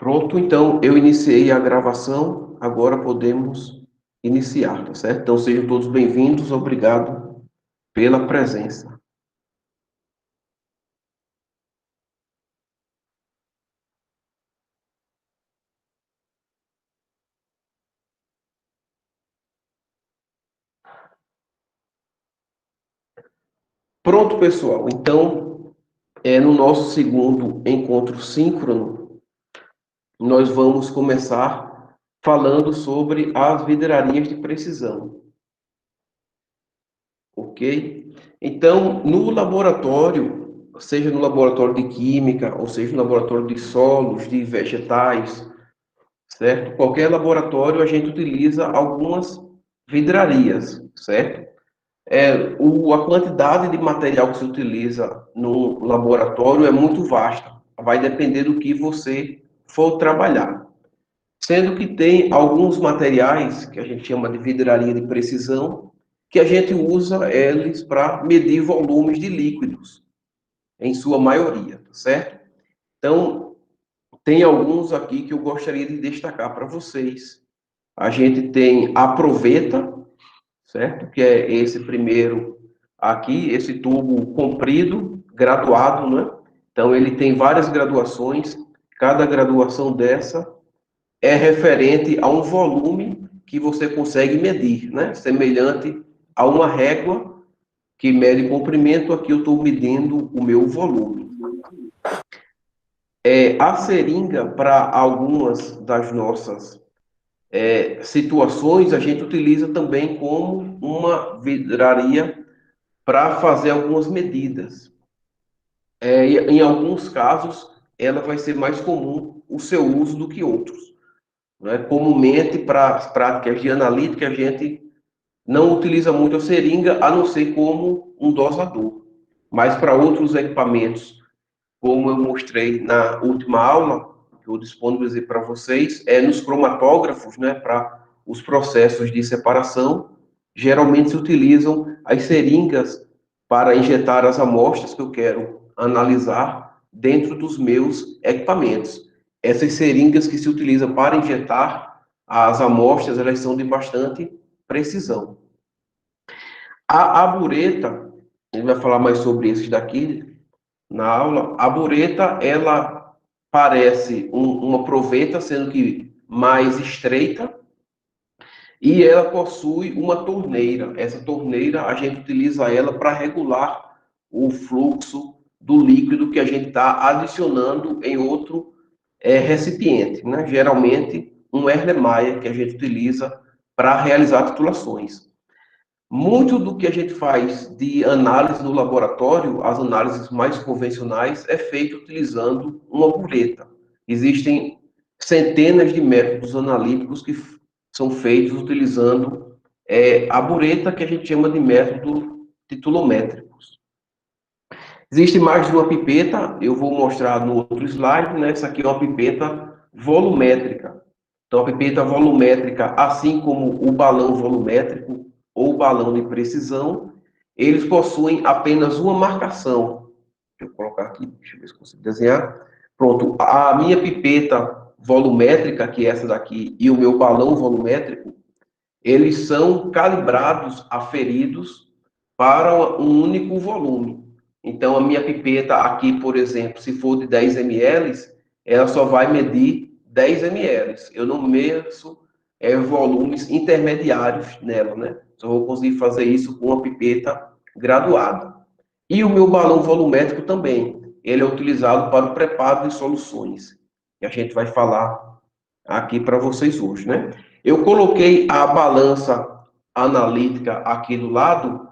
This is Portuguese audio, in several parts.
Pronto, então eu iniciei a gravação, agora podemos iniciar, tá certo? Então sejam todos bem-vindos, obrigado pela presença. Pronto, pessoal, então no nosso segundo encontro síncrono, nós vamos começar falando sobre as vidrarias de precisão, ok? Então, no laboratório, seja no laboratório de química, ou seja no laboratório de solos, de vegetais, certo? Qualquer laboratório a gente utiliza algumas vidrarias, certo? A quantidade de material que se utiliza no laboratório é muito vasta, vai depender do que você for trabalhar. Sendo que tem alguns materiais que a gente chama de vidraria de precisão, que a gente usa eles para medir volumes de líquidos, em sua maioria, tá certo? Então, tem alguns aqui que eu gostaria de destacar para vocês. A gente tem a proveta, certo? Que é esse primeiro aqui, esse tubo comprido, graduado, né? Então ele tem várias graduações, cada graduação dessa é referente a um volume que você consegue medir, né? Semelhante a uma régua que mede comprimento, aqui eu estou medindo o meu volume. A seringa, para algumas das nossas situações, a gente utiliza também como uma vidraria para fazer algumas medidas. Em alguns casos, ela vai ser mais comum o seu uso do que outros, né? Comumente, para as práticas de analítica, a gente não utiliza muito a seringa, a não ser como um dosador. Mas para outros equipamentos, como eu mostrei na última aula, que eu disponibilizei para vocês, nos cromatógrafos, né, para os processos de separação, geralmente se utilizam as seringas para injetar as amostras que eu quero analisar dentro dos meus equipamentos. Essas seringas que se utilizam para injetar as amostras, elas são de bastante precisão. A bureta, a gente vai falar mais sobre isso daqui, na aula. A bureta, ela parece uma proveta, sendo que mais estreita, e ela possui uma torneira. Essa torneira, a gente utiliza ela para regular o fluxo do líquido que a gente está adicionando em outro recipiente, né? Geralmente, um Erlenmeyer, que a gente utiliza para realizar titulações. Muito do que a gente faz de análise no laboratório, as análises mais convencionais, é feito utilizando uma bureta. Existem centenas de métodos analíticos que são feitos utilizando a bureta, que a gente chama de método titulométricos. Existe mais de uma pipeta, eu vou mostrar no outro slide, né? Essa aqui é uma pipeta volumétrica. Então, a pipeta volumétrica, assim como o balão volumétrico ou balão de precisão, eles possuem apenas uma marcação. Deixa eu colocar aqui, deixa eu ver se consigo desenhar. Pronto, a minha pipeta volumétrica, que é essa daqui, e o meu balão volumétrico, eles são calibrados, aferidos para um único volume. Então, a minha pipeta aqui, por exemplo, se for de 10 ml, ela só vai medir 10 ml. Eu não meço volumes intermediários nela, né? Só vou conseguir fazer isso com uma pipeta graduada. E o meu balão volumétrico também. Ele é utilizado para o preparo de soluções. E a gente vai falar aqui para vocês hoje, né? Eu coloquei a balança analítica aqui do lado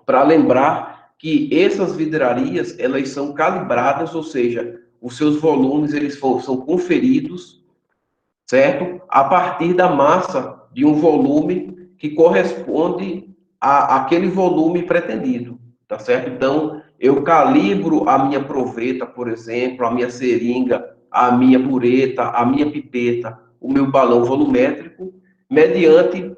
para lembrar que essas vidrarias, elas são calibradas, ou seja, os seus volumes eles são conferidos, certo? A partir da massa de um volume que corresponde àquele volume pretendido, tá certo? Então, eu calibro a minha proveta, por exemplo, a minha seringa, a minha bureta, a minha pipeta, o meu balão volumétrico, mediante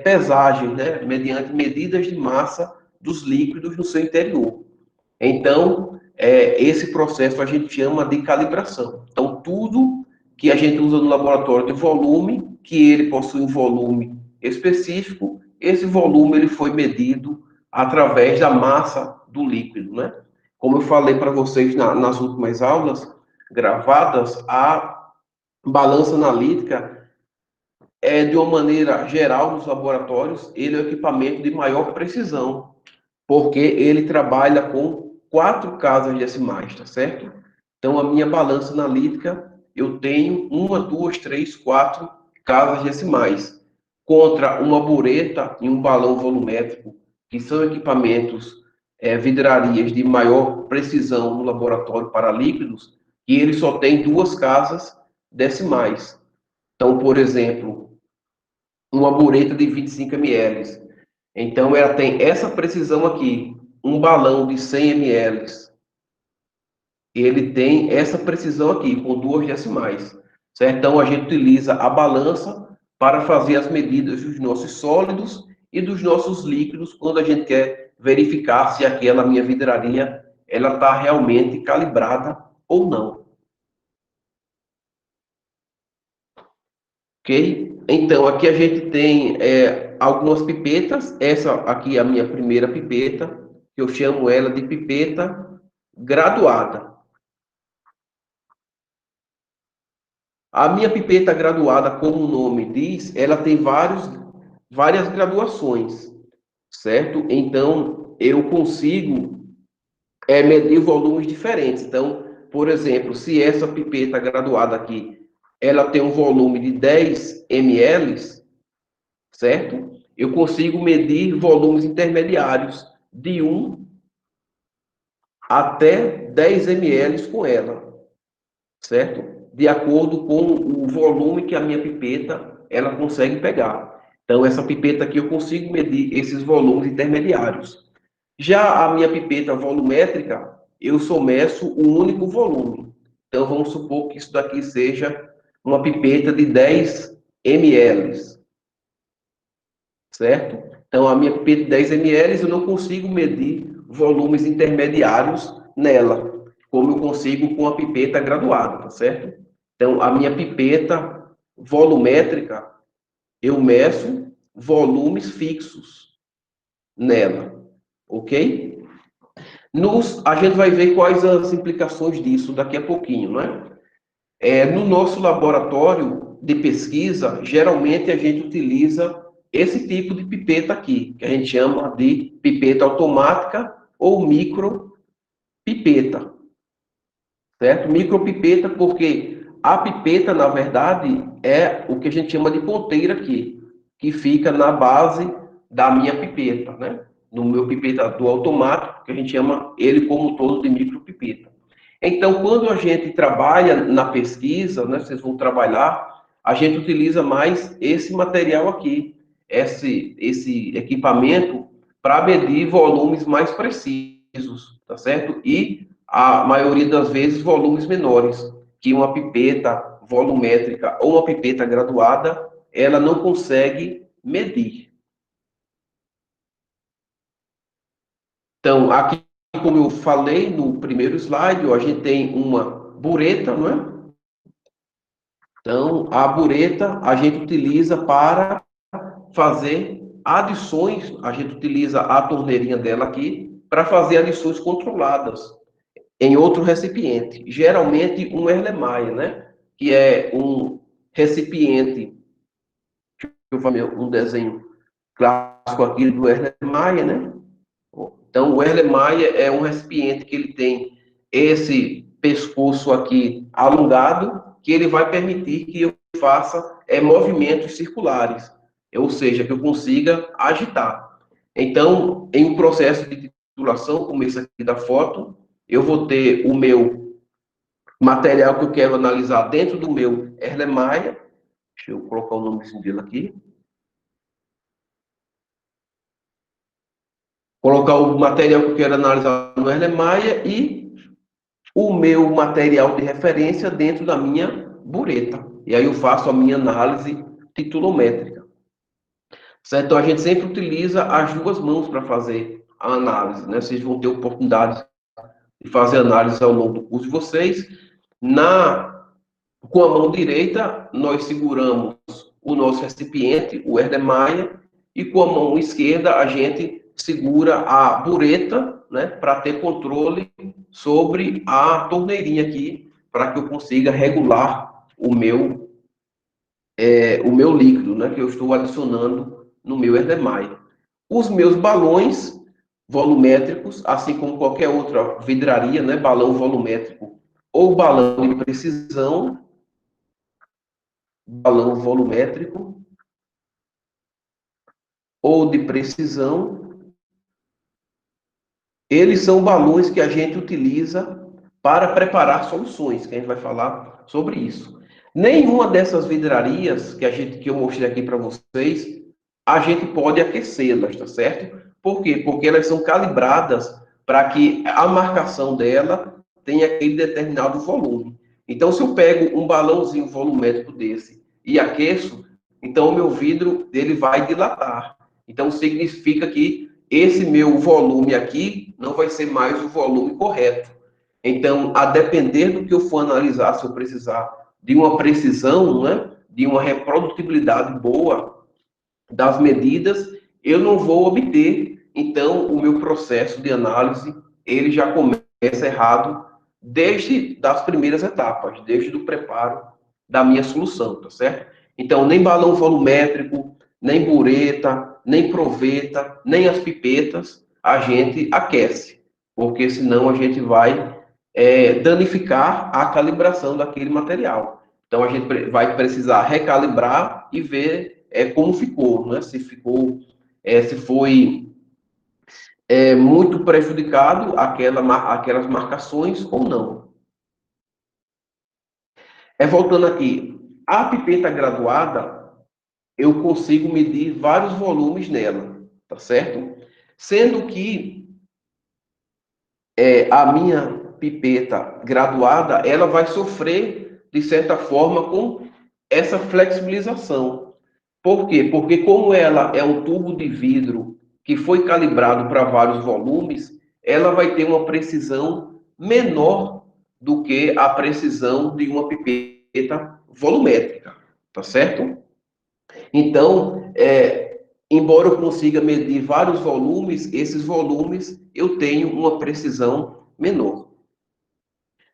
pesagem, né? Mediante medidas de massa dos líquidos no seu interior. Então, esse processo a gente chama de calibração. Então, tudo que a gente usa no laboratório de volume, que ele possui um volume específico. Esse volume ele foi medido através da massa do líquido, né? Como eu falei para vocês nas últimas aulas gravadas, a balança analítica é, de uma maneira geral, nos laboratórios, ele é o equipamento de maior precisão, porque ele trabalha com 4 casas decimais, tá certo? Então, a minha balança analítica, eu tenho 1, 2, 3, 4 casas decimais, contra uma bureta e um balão volumétrico, que são equipamentos, vidrarias de maior precisão no laboratório para líquidos, e ele só tem 2 casas decimais. Então, por exemplo, uma bureta de 25 ml. Então, ela tem essa precisão aqui. Um balão de 100 ml, ele tem essa precisão aqui, com 2 decimais. Certo? Então, a gente utiliza a balança para fazer as medidas dos nossos sólidos e dos nossos líquidos, quando a gente quer verificar se aquela minha vidraria ela está realmente calibrada ou não. Ok? Então, aqui a gente tem algumas pipetas. Essa aqui é a minha primeira pipeta, que eu chamo ela de pipeta graduada. A minha pipeta graduada, como o nome diz, ela tem várias graduações, certo? Então, eu consigo medir volumes diferentes. Então, por exemplo, se essa pipeta graduada aqui, ela tem um volume de 10 ml, certo? Eu consigo medir volumes intermediários de 1 até 10 ml com ela, certo? De acordo com o volume que a minha pipeta ela consegue pegar. Então, essa pipeta aqui eu consigo medir esses volumes intermediários. Já a minha pipeta volumétrica, eu só meço um único volume. Então, vamos supor que isso daqui seja uma pipeta de 10 ml, certo? Então, a minha pipeta de 10 ml, eu não consigo medir volumes intermediários nela, como eu consigo com a pipeta graduada, tá certo? Então, a minha pipeta volumétrica, eu meço volumes fixos nela, ok? A gente vai ver quais as implicações disso daqui a pouquinho, né? No nosso laboratório de pesquisa, geralmente a gente utiliza esse tipo de pipeta aqui, que a gente chama de pipeta automática ou micropipeta, certo? Micropipeta porque a pipeta, na verdade, é o que a gente chama de ponteira aqui, que fica na base da minha pipeta, né? No meu pipeta do automático, que a gente chama ele como um todo de micropipeta. Então, quando a gente trabalha na pesquisa, né, vocês vão trabalhar, a gente utiliza mais esse material aqui, esse equipamento, para medir volumes mais precisos, tá certo? E a maioria das vezes volumes menores, que uma pipeta volumétrica ou uma pipeta graduada, ela não consegue medir. Então, aqui, como eu falei no primeiro slide, ó, a gente tem uma bureta, não é? Então, a bureta a gente utiliza para fazer adições, a gente utiliza a torneirinha dela aqui para fazer adições controladas em outro recipiente, geralmente um Erlenmeyer, né? Que é um recipiente, eu falei um desenho clássico aqui do Erlenmeyer, né? Então, o Erlenmeyer é um recipiente que ele tem esse pescoço aqui alongado, que ele vai permitir que eu faça movimentos circulares, ou seja, que eu consiga agitar. Então, em um processo de titulação, como esse aqui da foto, eu vou ter o meu material que eu quero analisar dentro do meu Erlenmeyer. Deixa eu colocar o nome dele aqui. Colocar o material que eu quero analisar no Erlenmeyer e o meu material de referência dentro da minha bureta. E aí eu faço a minha análise titulométrica. Certo? Então a gente sempre utiliza as duas mãos para fazer a análise, né? Vocês vão ter oportunidade de fazer análise ao longo do curso de vocês. Com a mão direita, nós seguramos o nosso recipiente, o Erlenmeyer, e com a mão esquerda, a gente segura a bureta, né, para ter controle sobre a torneirinha aqui, para que eu consiga regular o meu líquido, né, que eu estou adicionando no meu Erlenmeyer. Os meus balões volumétricos, assim como qualquer outra vidraria, né, balão volumétrico ou balão de precisão, balão volumétrico ou de precisão, eles são balões que a gente utiliza para preparar soluções, que a gente vai falar sobre isso. Nenhuma dessas vidrarias que eu mostrei aqui para vocês, a gente pode aquecê-las, tá certo? Por quê? Porque elas são calibradas para que a marcação dela tenha aquele determinado volume. Então, se eu pego um balãozinho volumétrico desse e aqueço, então o meu vidro ele vai dilatar. Então, significa que esse meu volume aqui não vai ser mais o volume correto. Então, a depender do que eu for analisar, se eu precisar de uma precisão, né, de uma reprodutibilidade boa das medidas, eu não vou obter. Então, o meu processo de análise, ele já começa errado desde das primeiras etapas, desde o preparo da minha solução, tá certo? Então, nem balão volumétrico, nem bureta, nem proveta, nem as pipetas, a gente aquece, porque senão a gente vai danificar a calibração daquele material. Então, a gente vai precisar recalibrar e ver como ficou, né? Se ficou, se foi muito prejudicado aquelas marcações ou não. Voltando aqui, a pipeta graduada, eu consigo medir vários volumes nela, tá certo? Sendo que a minha pipeta graduada, ela vai sofrer, de certa forma, com essa flexibilização. Por quê? Porque como ela é um tubo de vidro que foi calibrado para vários volumes, ela vai ter uma precisão menor do que a precisão de uma pipeta volumétrica, tá certo? Então, embora eu consiga medir vários volumes, esses volumes eu tenho uma precisão menor.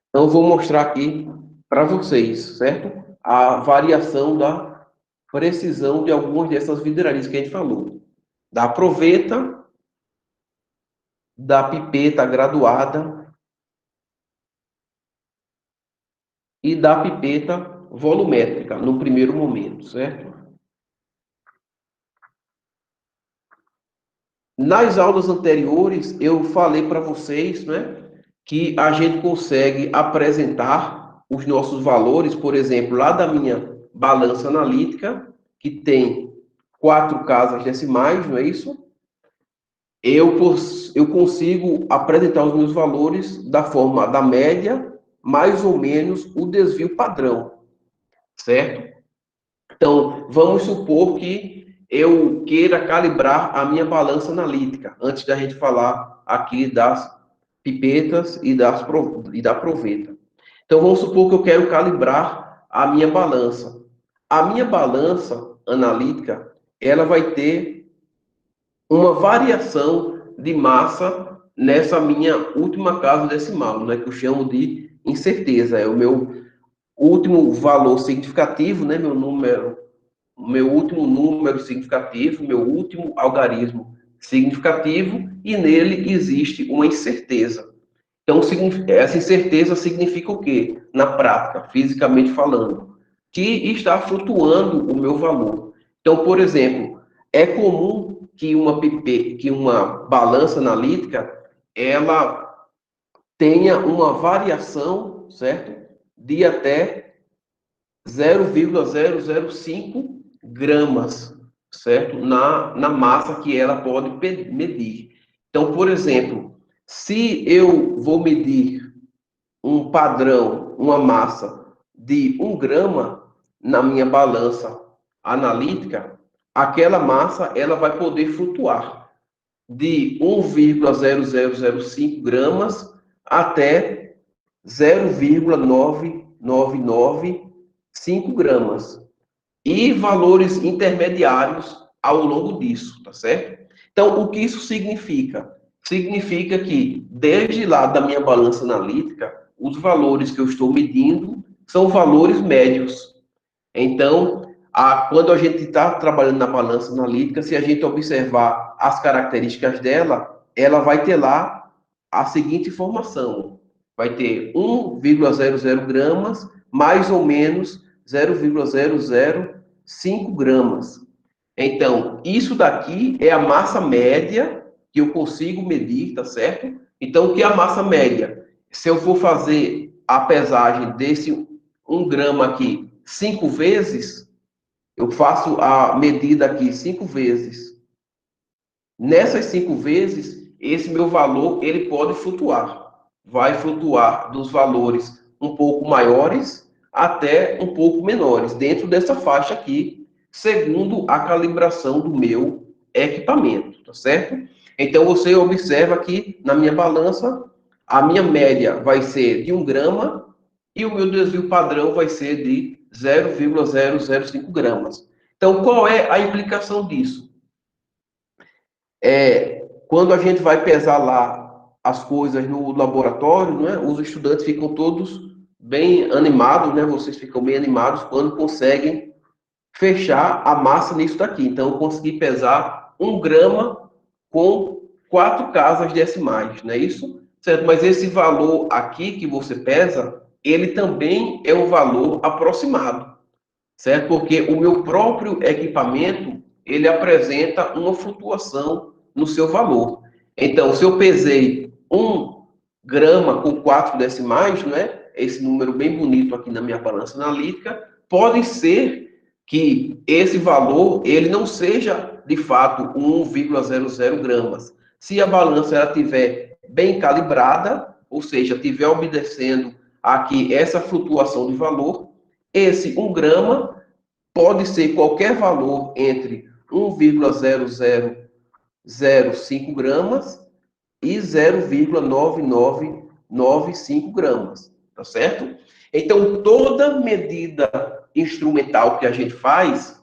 Então, eu vou mostrar aqui para vocês, certo? A variação da precisão de algumas dessas vidrarias que a gente falou. Da proveta, da pipeta graduada e da pipeta volumétrica, no primeiro momento, certo? Nas aulas anteriores, eu falei para vocês, né, que a gente consegue apresentar os nossos valores, por exemplo, lá da minha balança analítica, que tem 4 casas decimais, não é isso? Eu consigo apresentar os meus valores da forma da média, mais ou menos o desvio padrão, certo? Então, vamos supor que eu queira calibrar a minha balança analítica, antes da gente falar aqui das pipetas e da proveta. Então, vamos supor que eu quero calibrar a minha balança. A minha balança analítica, ela vai ter uma variação de massa nessa minha última casa decimal, né, que eu chamo de incerteza. É o meu último valor significativo, né, meu último número significativo, meu último algarismo significativo, e nele existe uma incerteza. Então, essa incerteza significa o quê? Na prática, fisicamente falando, que está flutuando o meu valor. Então, por exemplo, é comum que uma balança analítica ela tenha uma variação, certo? De até 0,005 gramas, certo? Na massa que ela pode medir. Então, por exemplo, se eu vou medir um padrão, uma massa de 1 grama na minha balança analítica, aquela massa ela vai poder flutuar de 1,0005 gramas até 0,999 5 gramas. E valores intermediários ao longo disso, tá certo? Então, o que isso significa? Significa que, desde lá da minha balança analítica, os valores que eu estou medindo são valores médios. Então, quando a gente está trabalhando na balança analítica, se a gente observar as características dela, ela vai ter lá a seguinte informação: vai ter 1,00 gramas, mais ou menos 0,005 gramas. Então, isso daqui é a massa média que eu consigo medir, tá certo? Então, o que é a massa média? Se eu for fazer a pesagem desse 1 grama aqui 5 vezes, eu faço a medida aqui 5 vezes. Nessas 5 vezes, esse meu valor ele pode flutuar. Vai flutuar dos valores um pouco maiores até um pouco menores, dentro dessa faixa aqui, segundo a calibração do meu equipamento, tá certo? Então, você observa que na minha balança, a minha média vai ser de 1 grama e o meu desvio padrão vai ser de 0,005 gramas. Então, qual é a implicação disso? Quando a gente vai pesar lá as coisas no laboratório, né, os estudantes ficam todos bem animados, né, vocês ficam bem animados quando conseguem fechar a massa nisso daqui. Então, eu consegui pesar 1 grama com 4 casas decimais, não é isso? Certo? Mas esse valor aqui que você pesa, ele também é um valor aproximado, certo? Porque o meu próprio equipamento, ele apresenta uma flutuação no seu valor. Então, se eu pesei 1 grama com 4 decimais, né? Esse número bem bonito aqui na minha balança analítica, pode ser que esse valor, ele não seja, de fato, 1,00 gramas. Se a balança ela tiver bem calibrada, ou seja, tiver obedecendo aqui essa flutuação de valor, esse 1 grama pode ser qualquer valor entre 1,0005 gramas e 0,9995 gramas, tá certo? Então, toda medida instrumental que a gente faz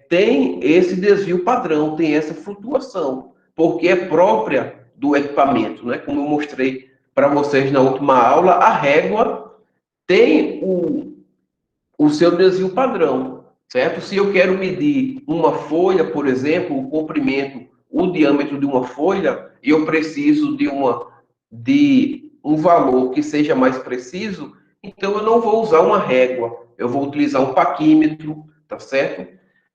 tem esse desvio padrão, tem essa flutuação, porque é própria do equipamento, né? Como eu mostrei para vocês na última aula, a régua tem o seu desvio padrão, certo? Se eu quero medir uma folha, por exemplo, o comprimento, o diâmetro de uma folha, eu preciso de um valor que seja mais preciso, então eu não vou usar uma régua, eu vou utilizar um paquímetro, tá certo?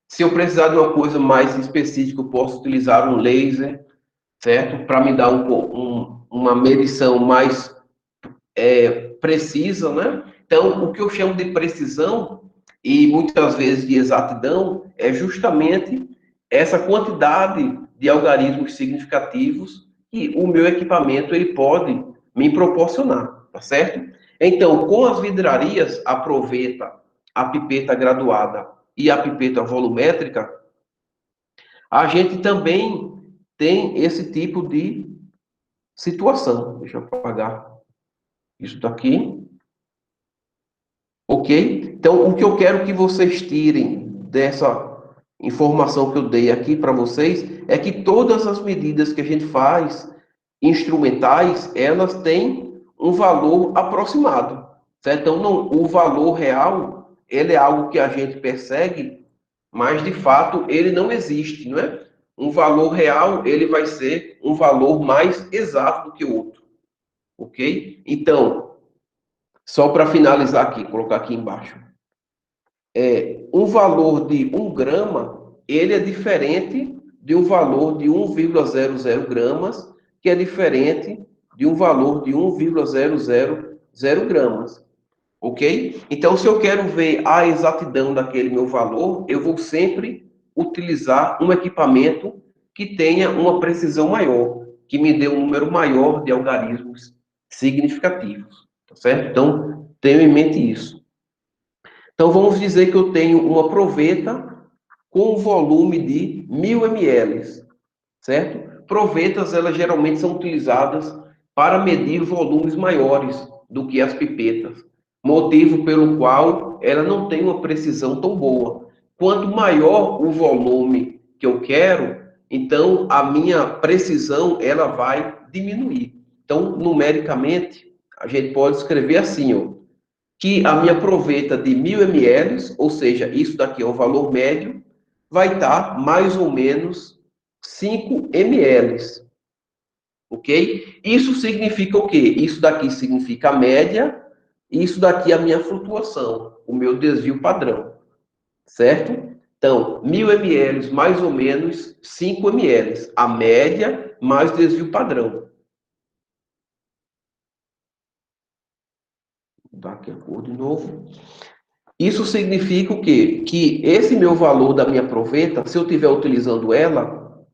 Se eu precisar de uma coisa mais específica, eu posso utilizar um laser, certo? Para me dar uma medição mais precisa, né? Então, o que eu chamo de precisão e muitas vezes de exatidão é justamente essa quantidade de algarismos significativos que o meu equipamento ele pode me proporcionar, tá certo? Então, com as vidrarias, aproveita a pipeta graduada e a pipeta volumétrica, a gente também tem esse tipo de situação. Deixa eu apagar isso daqui. Ok? Então, o que eu quero que vocês tirem dessa informação que eu dei aqui para vocês é que todas as medidas que a gente faz, instrumentais, elas têm um valor aproximado, certo? Então, não, o valor real, ele é algo que a gente persegue, mas de fato ele não existe, não é? Um valor real, ele vai ser um valor mais exato do que o outro, ok? Então, só para finalizar aqui, colocar aqui embaixo. Um valor de 1 grama, ele é diferente de um valor de 1,00 gramas, que é diferente de um valor de 1,000 gramas. Ok? Então, se eu quero ver a exatidão daquele meu valor, eu vou sempre utilizar um equipamento que tenha uma precisão maior, que me dê um número maior de algarismos significativos. Tá certo? Então, tenha em mente isso. Então, vamos dizer que eu tenho uma proveta com um volume de 1000 ml, certo? Provetas, elas geralmente são utilizadas para medir volumes maiores do que as pipetas. motivo pelo qual ela não tem uma precisão tão boa. Quanto maior o volume que eu quero, então a minha precisão ela vai diminuir. Então, numericamente, a gente pode escrever assim, ó, que a minha proveta de 1.000 ml, ou seja, isso daqui é o valor médio, vai estar mais ou menos 5 ml, ok? Isso significa o quê? Isso daqui significa a média, e isso daqui é a minha flutuação, o meu desvio padrão, certo? Então, 1.000 ml mais ou menos 5 ml, a média mais desvio padrão. Vou dar aqui a cor de novo. Isso significa o quê? Que esse meu valor da minha proveta, se eu estiver utilizando ela,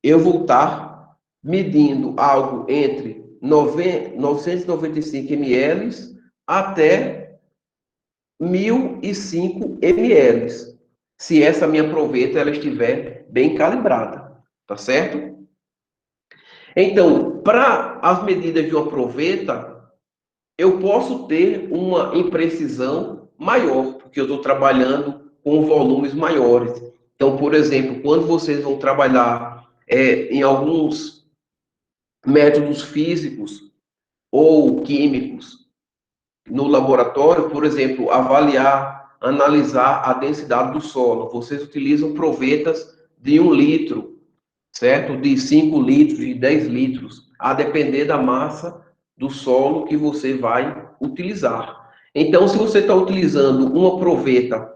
eu vou estar medindo algo entre 995 ml até 1.005 ml, se essa minha proveta ela estiver bem calibrada, tá certo? Então, para as medidas de uma proveta, eu posso ter uma imprecisão maior, porque eu estou trabalhando com volumes maiores. Então, por exemplo, quando vocês vão trabalhar em alguns métodos físicos ou químicos no laboratório, por exemplo, avaliar, analisar a densidade do solo, vocês utilizam provetas de 1 litro, certo? De 5 litros, de 10 litros, a depender da massa do solo que você vai utilizar. Então, se você está utilizando uma proveta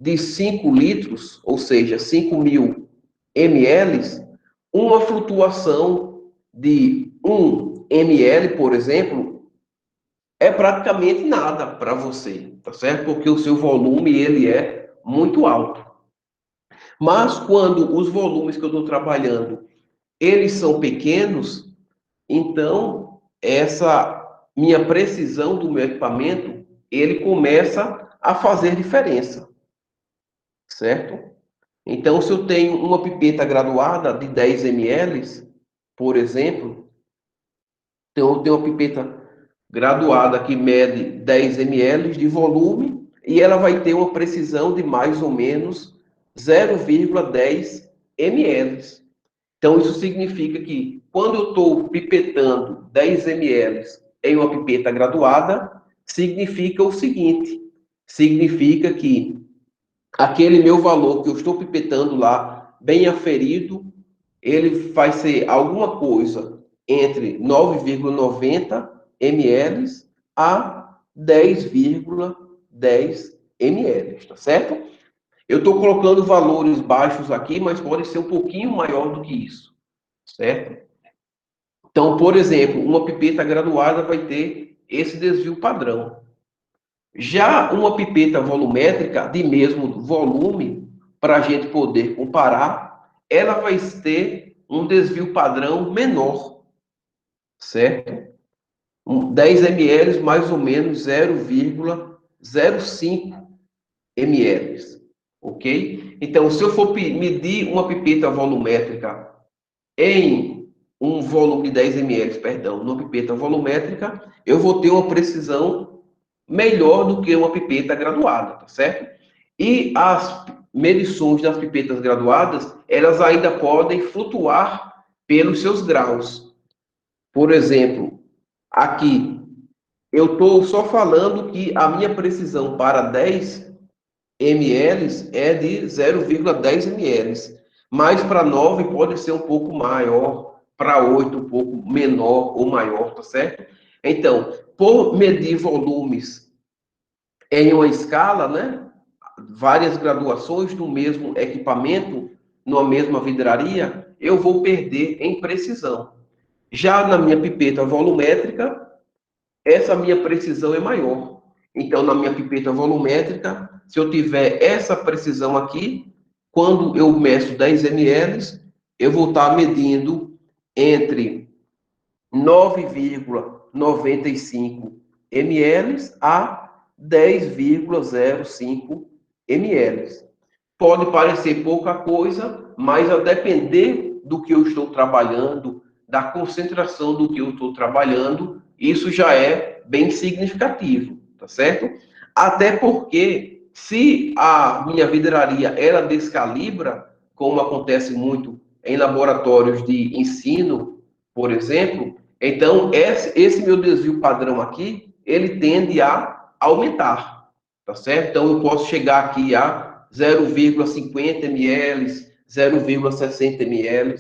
de 5 litros, ou seja, 5.000 ml, uma flutuação de 1 ml, por exemplo, é praticamente nada para você, tá certo? Porque o seu volume ele é muito alto. Mas quando os volumes que eu estou trabalhando eles são pequenos, então essa minha precisão do meu equipamento, ele começa a fazer diferença, certo? Então, se eu tenho uma pipeta graduada de 10 ml, por exemplo, então eu tenho uma pipeta graduada que mede 10 ml de volume e ela vai ter uma precisão de mais ou menos 0,10 ml. Então, isso significa que quando eu estou pipetando 10 ml em uma pipeta graduada, significa o seguinte: significa que aquele meu valor que eu estou pipetando lá, bem aferido, ele vai ser alguma coisa entre 9,90 ml a 10,10 ml, tá certo? Eu estou colocando valores baixos aqui, mas pode ser um pouquinho maior do que isso, certo? Então, por exemplo, uma pipeta graduada vai ter esse desvio padrão. Já uma pipeta volumétrica de mesmo volume, para a gente poder comparar, ela vai ter um desvio padrão menor, certo? 10 ml mais ou menos 0,05 ml, ok? Então, se eu for medir uma pipeta volumétrica em um volume de 10 ml, perdão, numa pipeta volumétrica, eu vou ter uma precisão melhor do que uma pipeta graduada, tá certo? E as medições das pipetas graduadas, elas ainda podem flutuar pelos seus graus. Por exemplo, aqui, eu estou só falando que a minha precisão para 10 ml é de 0,10 ml. Mas para 9 pode ser um pouco maior, para 8 um pouco menor ou maior, tá certo? Então, por medir volumes em uma escala, né? Várias graduações do mesmo equipamento, numa mesma vidraria, eu vou perder em precisão. Já na minha pipeta volumétrica, essa minha precisão é maior. Então, na minha pipeta volumétrica, se eu tiver essa precisão aqui, quando eu meço 10 ml, eu vou estar medindo entre 9,95 ml a 10,05 ml. Pode parecer pouca coisa, mas a depender do que eu estou trabalhando, da concentração do que eu estou trabalhando, isso já é bem significativo, tá certo? Até porque, se a minha vidraria ela descalibra, como acontece muito em laboratórios de ensino, por exemplo, então esse meu desvio padrão aqui, ele tende a aumentar, tá certo? Então eu posso chegar aqui a 0,50 ml, 0,60 ml.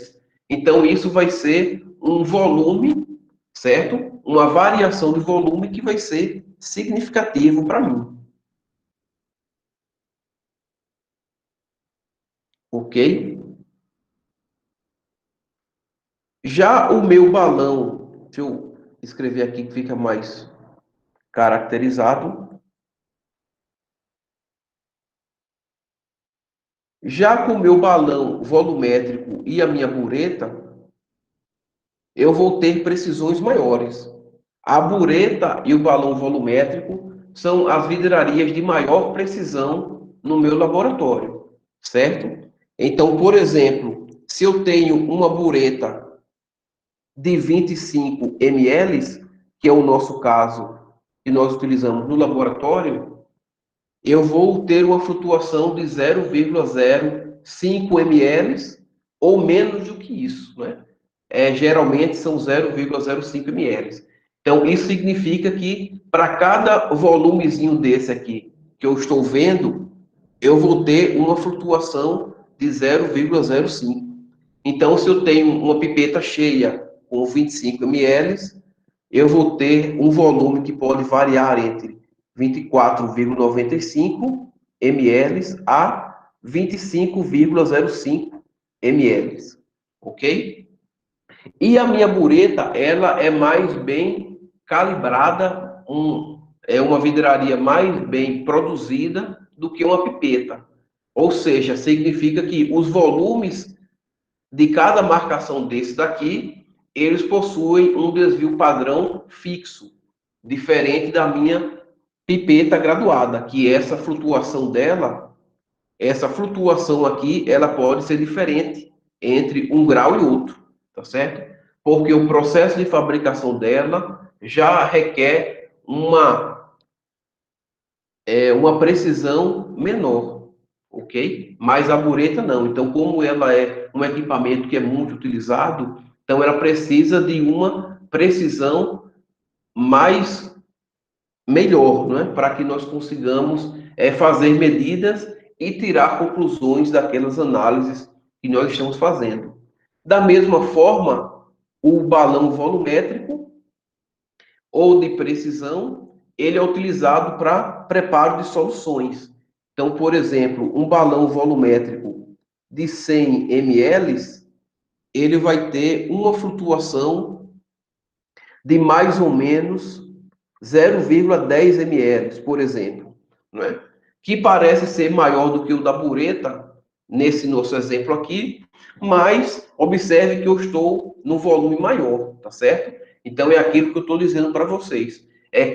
Então isso vai ser um volume, certo? Uma variação de volume que vai ser significativo para mim, ok? Já o meu balão, deixa eu escrever aqui que fica mais caracterizado. Já com o meu balão volumétrico e a minha bureta, eu vou ter precisões maiores. A bureta e o balão volumétrico são as vidrarias de maior precisão no meu laboratório, certo? Então, por exemplo, se eu tenho uma bureta de 25 ml, que é o nosso caso que nós utilizamos no laboratório, eu vou ter uma flutuação de 0,05 ml ou menos do que isso, né? Geralmente são 0,05 ml. Então, isso significa que para cada volumezinho desse aqui que eu estou vendo, eu vou ter uma flutuação de 0,05. Então, se eu tenho uma pipeta cheia com 25 ml, eu vou ter um volume que pode variar entre 24,95 ml a 25,05 ml, ok? E a minha bureta, ela é mais bem calibrada, é uma vidraria mais bem produzida do que uma pipeta. Ou seja, significa que os volumes de cada marcação desse daqui, eles possuem um desvio padrão fixo, diferente da minha pipeta graduada, que essa flutuação aqui, ela pode ser diferente entre um grau e outro, tá certo? Porque o processo de fabricação dela já requer uma precisão menor, ok? Mas a bureta não. Então, como ela é um equipamento que é muito utilizado, então ela precisa de uma precisão mais melhor, não é? Para que nós consigamos fazer medidas e tirar conclusões daquelas análises que nós estamos fazendo. Da mesma forma, o balão volumétrico ou de precisão, ele é utilizado para preparo de soluções. Então, por exemplo, um balão volumétrico de 100 ml, ele vai ter uma flutuação de mais ou menos 0,10 ml, por exemplo, não é? Que parece ser maior do que o da bureta, nesse nosso exemplo aqui, mas observe que eu estou no volume maior, tá certo? Então é aquilo que eu estou dizendo para vocês.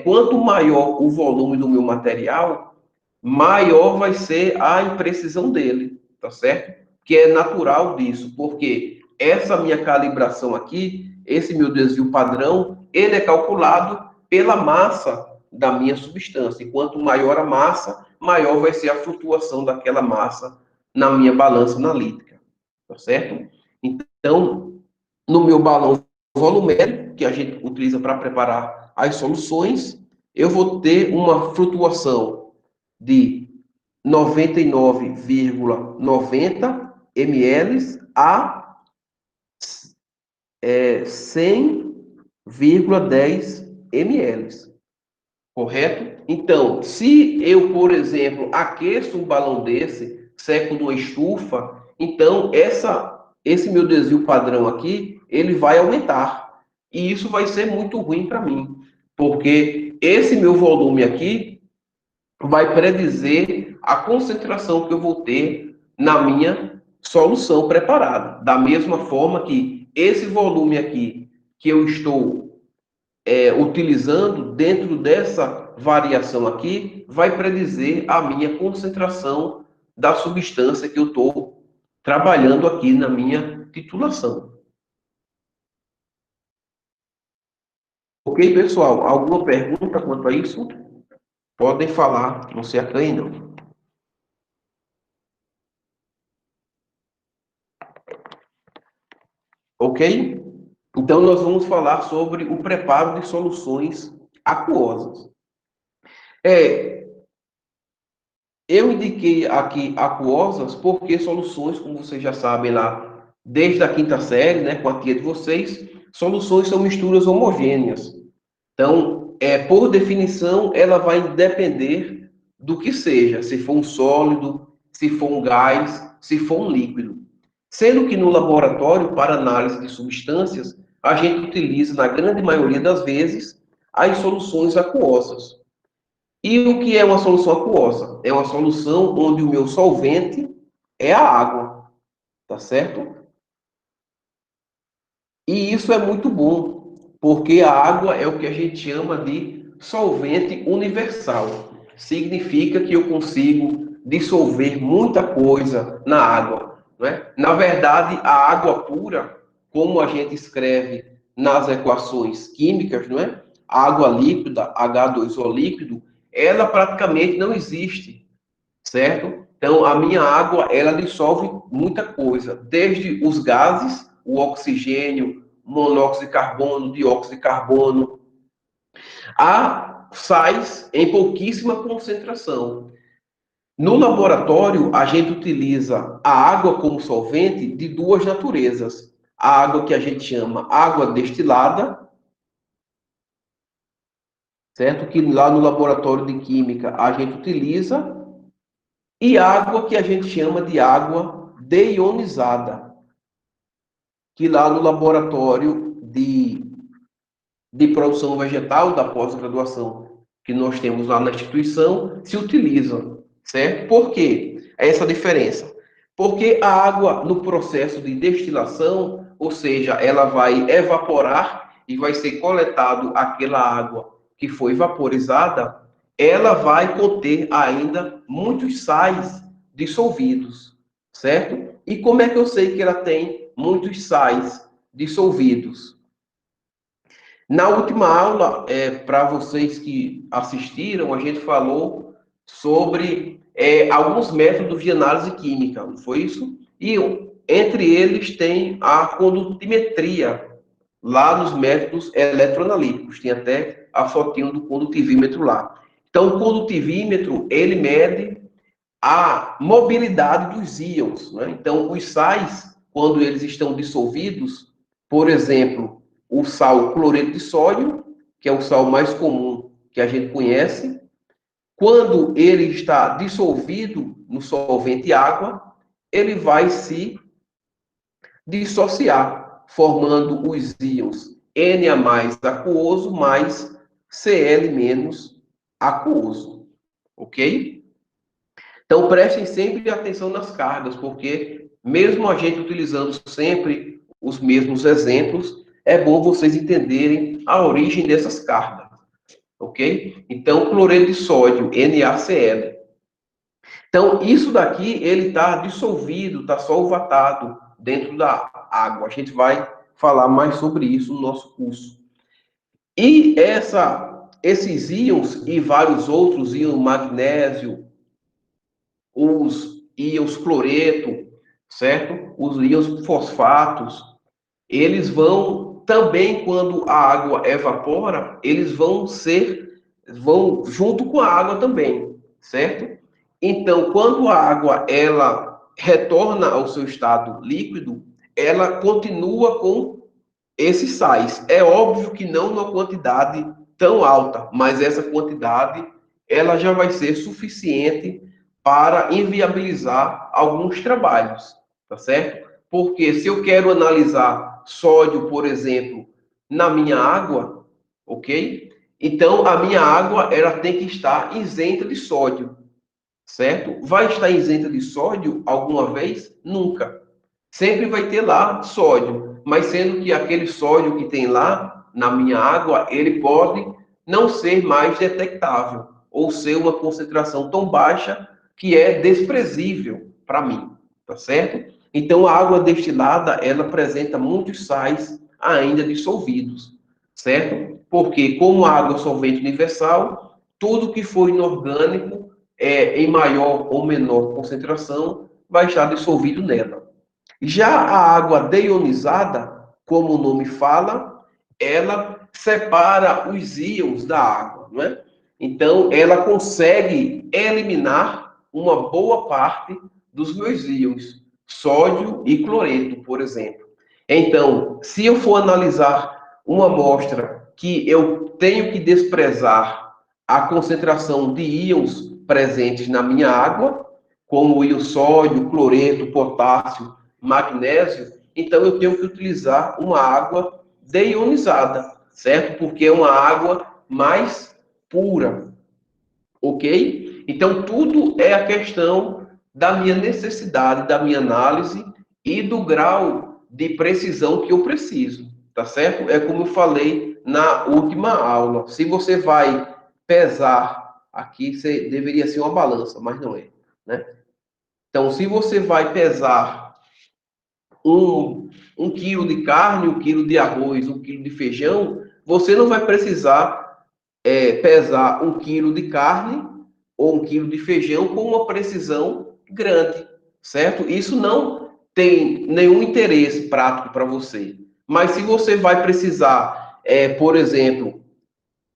Quanto maior o volume do meu material, maior vai ser a imprecisão dele, tá certo? Que é natural disso, porque essa minha calibração aqui, esse meu desvio padrão, ele é calculado pela massa da minha substância. E quanto maior a massa, maior vai ser a flutuação daquela massa na minha balança analítica, tá certo? Então, no meu balão volumérico, que a gente utiliza para preparar as soluções, eu vou ter uma flutuação de 99,90 ml a 100,10 ml, correto? Então, se eu, por exemplo, aqueço um balão desse, seco numa estufa, então esse meu desvio padrão aqui, ele vai aumentar. E isso vai ser muito ruim para mim, porque esse meu volume aqui vai predizer a concentração que eu vou ter na minha solução preparada. Da mesma forma que esse volume aqui que eu estou utilizando dentro dessa variação aqui, vai predizer a minha concentração da substância que eu estou trabalhando aqui na minha titulação. Ok, pessoal? Alguma pergunta quanto a isso? Podem falar, não se acanhem não. Ok? Então, nós vamos falar sobre o preparo de soluções aquosas. É, eu indiquei aqui aquosas porque soluções, como vocês já sabem lá, desde a quinta série, né, com a tia de vocês, soluções são misturas homogêneas. Então, por definição, ela vai depender do que seja, se for um sólido, se for um gás, se for um líquido. Sendo que no laboratório, para análise de substâncias, a gente utiliza, na grande maioria das vezes, as soluções aquosas. E o que é uma solução aquosa? É uma solução onde o meu solvente é a água, tá certo? E isso é muito bom, porque a água é o que a gente chama de solvente universal. Significa que eu consigo dissolver muita coisa na água, não é? Na verdade, a água pura, como a gente escreve nas equações químicas, não é? A água líquida, H2O líquido, ela praticamente não existe, certo? Então, a minha água, ela dissolve muita coisa, desde os gases, o oxigênio, monóxido de carbono, dióxido de carbono, a sais em pouquíssima concentração. No laboratório, a gente utiliza a água como solvente de duas naturezas. A água que a gente chama água destilada, certo? Que lá no laboratório de química a gente utiliza, e água que a gente chama de água deionizada, que lá no laboratório de produção vegetal da pós-graduação que nós temos lá na instituição se utilizam, certo? Por quê? Essa diferença. Porque a água no processo de destilação, ou seja, ela vai evaporar e vai ser coletado aquela água que foi vaporizada, ela vai conter ainda muitos sais dissolvidos, certo? E como é que eu sei que ela tem muitos sais dissolvidos? Na última aula, para vocês que assistiram, a gente falou sobre alguns métodos de análise química, não foi isso? E entre eles tem a condutimetria, lá nos métodos eletroanalíticos. Tem até a fotinho do condutivímetro lá. Então, o condutivímetro, ele mede a mobilidade dos íons, né? Então, os sais, quando eles estão dissolvidos, por exemplo, o sal cloreto de sódio, que é o sal mais comum que a gente conhece, quando ele está dissolvido no solvente água, ele vai se dissociar, formando os íons Na mais aquoso mais Cl menos aquoso, ok? Então, prestem sempre atenção nas cargas, porque mesmo a gente utilizando sempre os mesmos exemplos, é bom vocês entenderem a origem dessas cargas, ok? Então, cloreto de sódio, NaCl. Então, isso daqui, ele está dissolvido, está solvatado dentro da água. A gente vai falar mais sobre isso no nosso curso. E esses íons e vários outros, íons magnésio, os íons cloreto, certo? Os íons fosfatos, eles vão também, quando a água evapora, eles vão junto com a água também, certo? Então, quando a água ela retorna ao seu estado líquido, ela continua com esses sais. É óbvio que não numa quantidade tão alta, mas essa quantidade ela já vai ser suficiente para inviabilizar alguns trabalhos, tá certo? Porque se eu quero analisar sódio, por exemplo, na minha água, ok? Então a minha água ela tem que estar isenta de sódio, certo? Vai estar isenta de sódio alguma vez? Nunca. Sempre vai ter lá sódio, mas sendo que aquele sódio que tem lá na minha água, ele pode não ser mais detectável, ou ser uma concentração tão baixa que é desprezível para mim, tá certo? Então a água destilada, ela apresenta muitos sais ainda dissolvidos, certo? Porque como a água é solvente universal, tudo que for inorgânico, em maior ou menor concentração, vai estar dissolvido nela. Já a água deionizada, como o nome fala, ela separa os íons da água, não é? Então, ela consegue eliminar uma boa parte dos meus íons, sódio e cloreto, por exemplo. Então, se eu for analisar uma amostra que eu tenho que desprezar a concentração de íons presentes na minha água, como o íon sódio, cloreto, potássio, magnésio, então eu tenho que utilizar uma água deionizada, certo? Porque é uma água mais pura, ok? Então tudo é a questão da minha necessidade, da minha análise e do grau de precisão que eu preciso, tá certo? É como eu falei na última aula. Se você vai pesar aqui, você deveria ser uma balança, mas não é, né? Então, se você vai pesar um quilo de carne, 1 quilo de arroz, 1 quilo de feijão, você não vai precisar pesar 1 quilo de carne ou 1 quilo de feijão com uma precisão grande, certo? Isso não tem nenhum interesse prático para você. Mas se você vai precisar, por exemplo,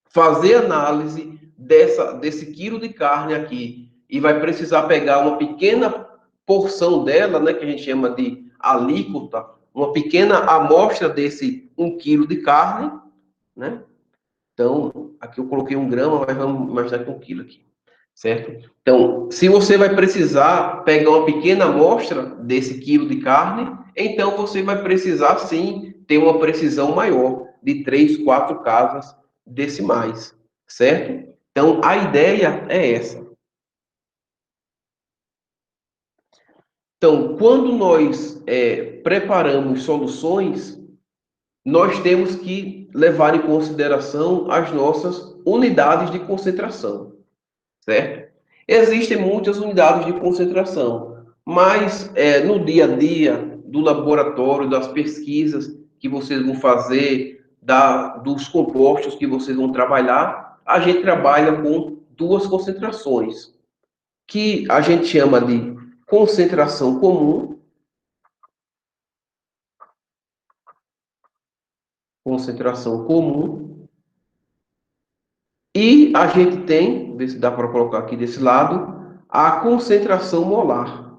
fazer análise desse quilo de carne aqui e vai precisar pegar uma pequena porção dela, né, que a gente chama de alíquota, uma pequena amostra desse 1 quilo de carne, né? Então, aqui eu coloquei 1 grama, mas vamos imaginar que 1 quilo aqui, certo? Então, se você vai precisar pegar uma pequena amostra desse quilo de carne, então você vai precisar sim ter uma precisão maior de 3, 4 casas decimais, certo? Então, a ideia é essa. Então, quando nós preparamos soluções, nós temos que levar em consideração as nossas unidades de concentração, certo? Existem muitas unidades de concentração, mas no dia a dia do laboratório, das pesquisas que vocês vão fazer, dos compostos que vocês vão trabalhar, a gente trabalha com duas concentrações, que a gente chama de concentração comum, concentração comum, e a gente tem, ver se dá para colocar aqui desse lado, a concentração molar.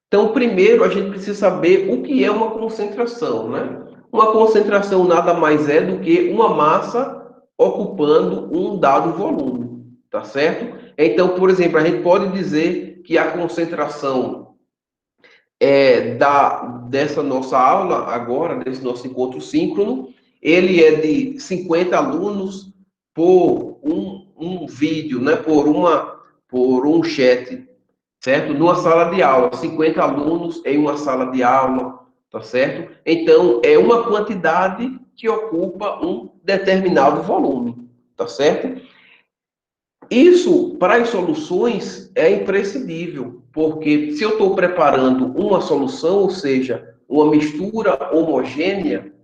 Então, primeiro a gente precisa saber o que é uma concentração, né? Uma concentração nada mais é do que uma massa ocupando um dado volume, tá certo? Então, por exemplo, a gente pode dizer que a concentração dessa nossa aula agora, desse nosso encontro síncrono, ele é de 50 alunos por um vídeo, né? Por um chat, certo? Numa sala de aula, 50 alunos em uma sala de aula, tá certo? Então, é uma quantidade que ocupa um determinado volume, tá certo? Isso, para as soluções, é imprescindível, porque se eu estou preparando uma solução, ou seja, uma mistura homogênea,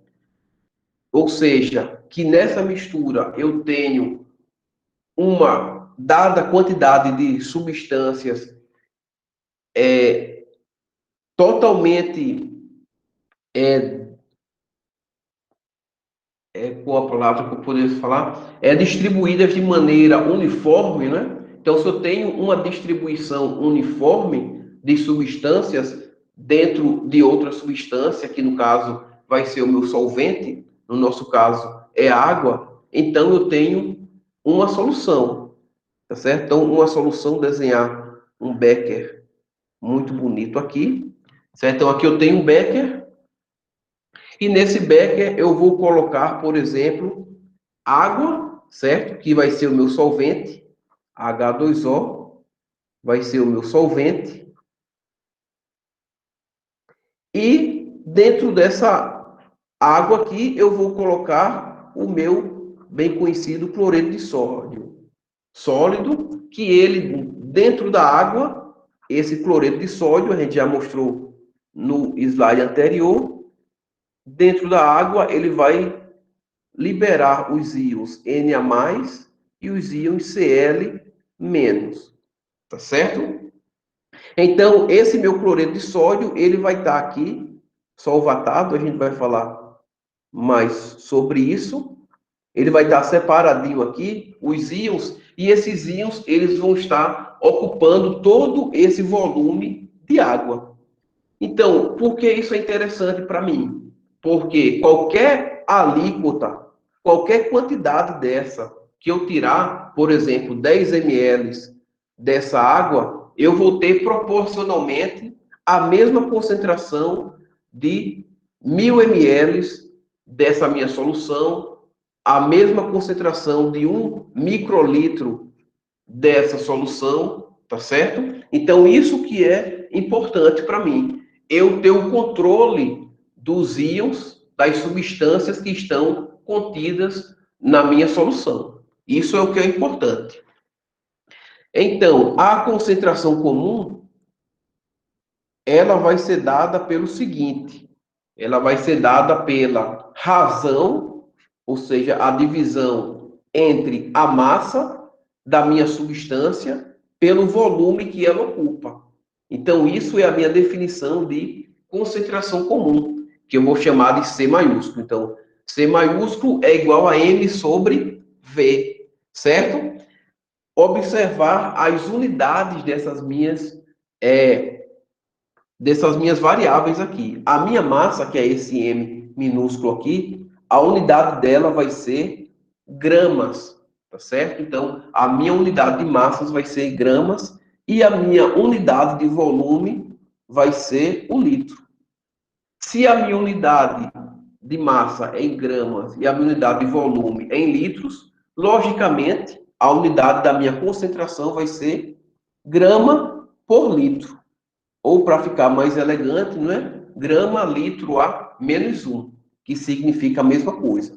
ou seja, que nessa mistura eu tenho uma dada quantidade de substâncias totalmente, é, qual a palavra que eu poderia falar, distribuídas de maneira uniforme, né? Então, se eu tenho uma distribuição uniforme de substâncias dentro de outra substância, que no caso vai ser o meu solvente, no nosso caso é água, então eu tenho uma solução, tá certo? Então, uma solução, desenhar um becker muito bonito aqui, certo? Então, aqui eu tenho um becker, e nesse becker eu vou colocar, por exemplo, água, certo? Que vai ser o meu solvente, H2O, vai ser o meu solvente. E dentro dessa água aqui eu vou colocar o meu bem conhecido cloreto de sódio, sólido, que ele, dentro da água, esse cloreto de sódio, a gente já mostrou no slide anterior, dentro da água, ele vai liberar os íons Na+, e os íons Cl-, tá certo? Então, esse meu cloreto de sódio, ele vai estar aqui, solvatado, a gente vai falar mais sobre isso. Ele vai estar separadinho aqui, os íons, e esses íons, eles vão estar ocupando todo esse volume de água. Então, por que isso é interessante para mim? Porque qualquer alíquota, qualquer quantidade dessa que eu tirar, por exemplo, 10 ml dessa água, eu vou ter proporcionalmente a mesma concentração de 1000 ml dessa minha solução, a mesma concentração de 1 microlitro dessa solução, tá certo? Então, isso que é importante para mim. Eu ter o controle dos íons, das substâncias que estão contidas na minha solução. Isso é o que é importante. Então, a concentração comum, ela vai ser dada pelo seguinte: ela vai ser dada pela razão, ou seja, a divisão entre a massa da minha substância pelo volume que ela ocupa. Então, isso é a minha definição de concentração comum, que eu vou chamar de C maiúsculo. Então, C maiúsculo é igual a M sobre V, certo? Observar as unidades dessas minhas variáveis aqui. A minha massa, que é esse M minúsculo aqui, a unidade dela vai ser gramas, tá certo? Então, a minha unidade de massas vai ser gramas e a minha unidade de volume vai ser o litro. Se a minha unidade de massa é em gramas e a minha unidade de volume é em litros, logicamente, a unidade da minha concentração vai ser grama por litro. Ou, para ficar mais elegante, não é? Grama litro a menos 1, que significa a mesma coisa.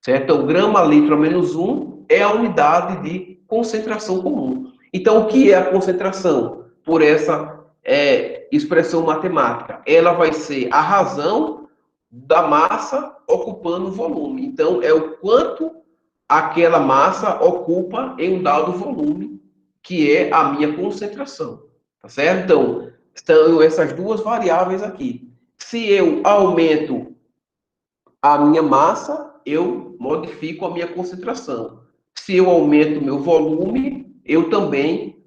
Certo? Então, grama litro a menos 1 é a unidade de concentração comum. Então, o que é a concentração? Por essa expressão matemática. Ela vai ser a razão da massa ocupando o volume. Então, é o quanto aquela massa ocupa em um dado volume, que é a minha concentração. Tá certo? Então, estão essas duas variáveis aqui. Se eu aumento a minha massa, eu modifico a minha concentração. Se eu aumento o meu volume, eu também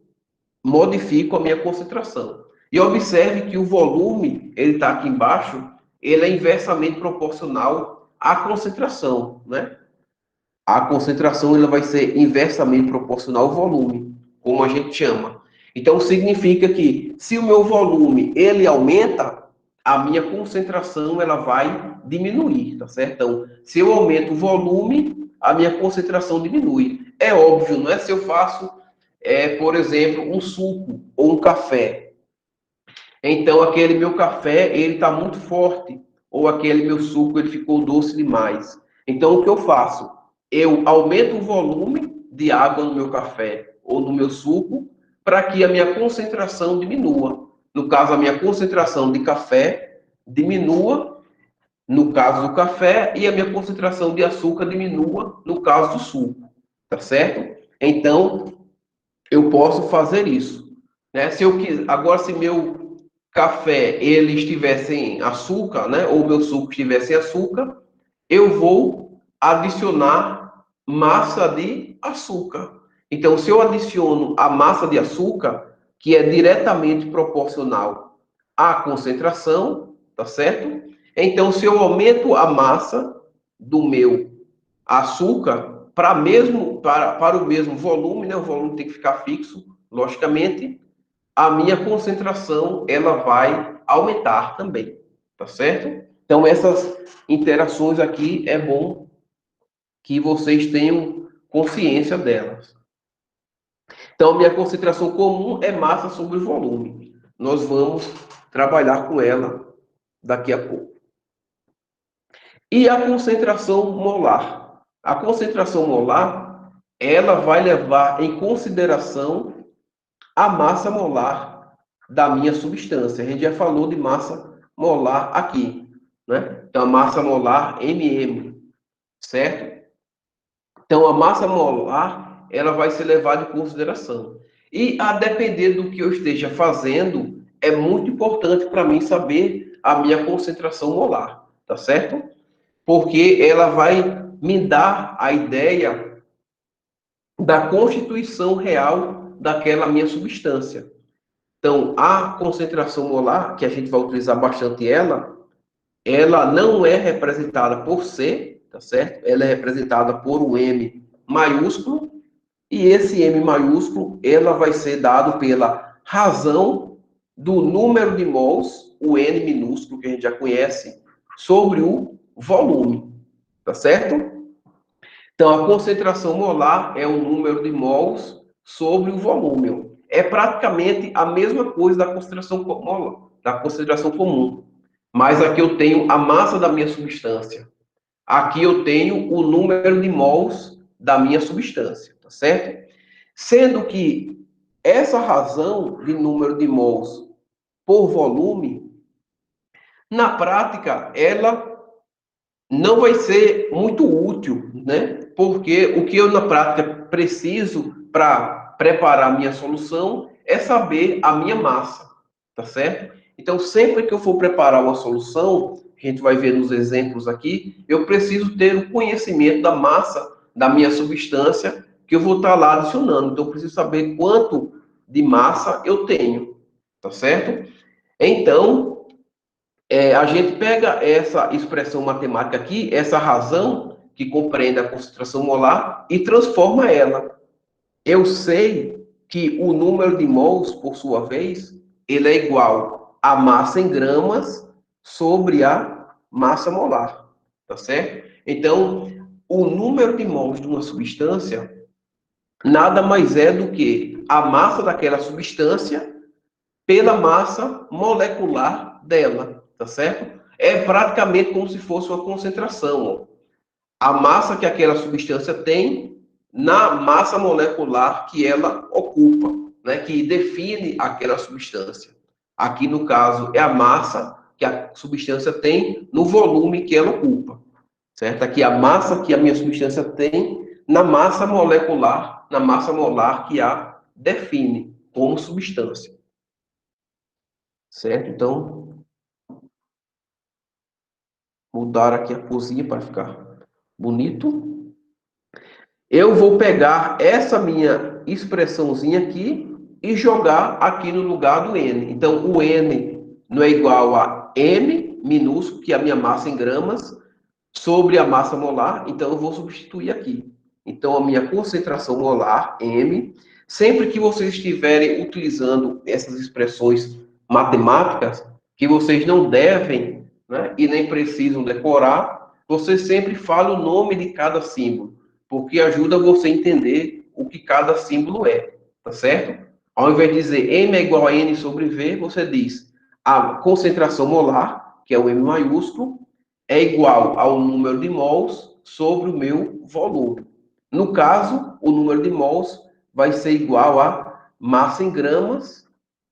modifico a minha concentração. E observe que o volume, ele está aqui embaixo, ele é inversamente proporcional à concentração, né? A concentração ela vai ser inversamente proporcional ao volume, como a gente chama. Então, significa que se o meu volume ele aumenta, a minha concentração ela vai diminuir, tá certo? Então, se eu aumento o volume, a minha concentração diminui. É óbvio, não é? Se eu faço, por exemplo, um suco ou um café, então aquele meu café ele está muito forte, ou aquele meu suco ele ficou doce demais. Então, o que eu faço? Eu aumento o volume de água no meu café ou no meu suco para que a minha concentração diminua. No caso, a minha concentração de café diminua, no caso do café, e a minha concentração de açúcar diminua, no caso do suco. Tá certo? Então, eu posso fazer isso. Né? Se eu quiser, agora, se meu café ele estivesse em açúcar, né, ou meu suco estivesse em açúcar, eu vou adicionar massa de açúcar. Então, se eu adiciono a massa de açúcar, que é diretamente proporcional à concentração, tá certo? Então, se eu aumento a massa do meu açúcar para o mesmo volume, né? O volume tem que ficar fixo, logicamente, a minha concentração ela vai aumentar também, tá certo? Então, essas interações aqui é bom que vocês tenham consciência delas. Então, minha concentração comum é massa sobre volume. Nós vamos trabalhar com ela daqui a pouco. E a concentração molar? A concentração molar, ela vai levar em consideração a massa molar da minha substância. A gente já falou de massa molar aqui, né? Então, a massa molar MM, certo? Então, a massa molar, ela vai ser levada em consideração. E, a depender do que eu esteja fazendo, é muito importante para mim saber a minha concentração molar, tá certo? Porque ela vai me dar a ideia da constituição real daquela minha substância. Então, a concentração molar, que a gente vai utilizar bastante ela não é representada por C, tá certo? Ela é representada por um M maiúsculo, e esse M maiúsculo, ela vai ser dado pela razão do número de mols, o N minúsculo, que a gente já conhece, sobre o volume, tá certo? Então, a concentração molar é o número de mols sobre o volume. É praticamente a mesma coisa da concentração molar, da concentração comum. Mas aqui eu tenho a massa da minha substância. Aqui eu tenho o número de mols da minha substância, tá certo? Sendo que essa razão de número de mols por volume, na prática, ela não vai ser muito útil, né? Porque o que eu, na prática, preciso para preparar a minha solução é saber a minha massa, tá certo? Então, sempre que eu for preparar uma solução, a gente vai ver nos exemplos aqui, eu preciso ter o conhecimento da massa da minha substância que eu vou estar lá adicionando. Então, eu preciso saber quanto de massa eu tenho, tá certo? Então, a gente pega essa expressão matemática aqui, essa razão que compreende a concentração molar e transforma ela. Eu sei que o número de mols, por sua vez, ele é igual a massa em gramas sobre a massa molar, tá certo? Então, o número de mols de uma substância nada mais é do que a massa daquela substância pela massa molecular dela, tá certo? É praticamente como se fosse uma concentração. Ó. A massa que aquela substância tem na massa molecular que ela ocupa, né? Que define aquela substância. Aqui, no caso, é a massa que a substância tem no volume que ela ocupa, certo? Aqui a massa que a minha substância tem na massa molecular, na massa molar que a define como substância. Certo? Então, mudar aqui a cozinha para ficar bonito. Eu vou pegar essa minha expressãozinha aqui e jogar aqui no lugar do N. Então, o N não é igual a M minúsculo, que é a minha massa em gramas, sobre a massa molar. Então, eu vou substituir aqui. Então, a minha concentração molar, M, sempre que vocês estiverem utilizando essas expressões matemáticas, que vocês não devem, né, e nem precisam decorar, você sempre fala o nome de cada símbolo, porque ajuda você a entender o que cada símbolo é, tá certo? Ao invés de dizer M é igual a N sobre V, você diz a concentração molar, que é o M maiúsculo, é igual ao número de mols sobre o meu volume. No caso, o número de mols vai ser igual a massa em gramas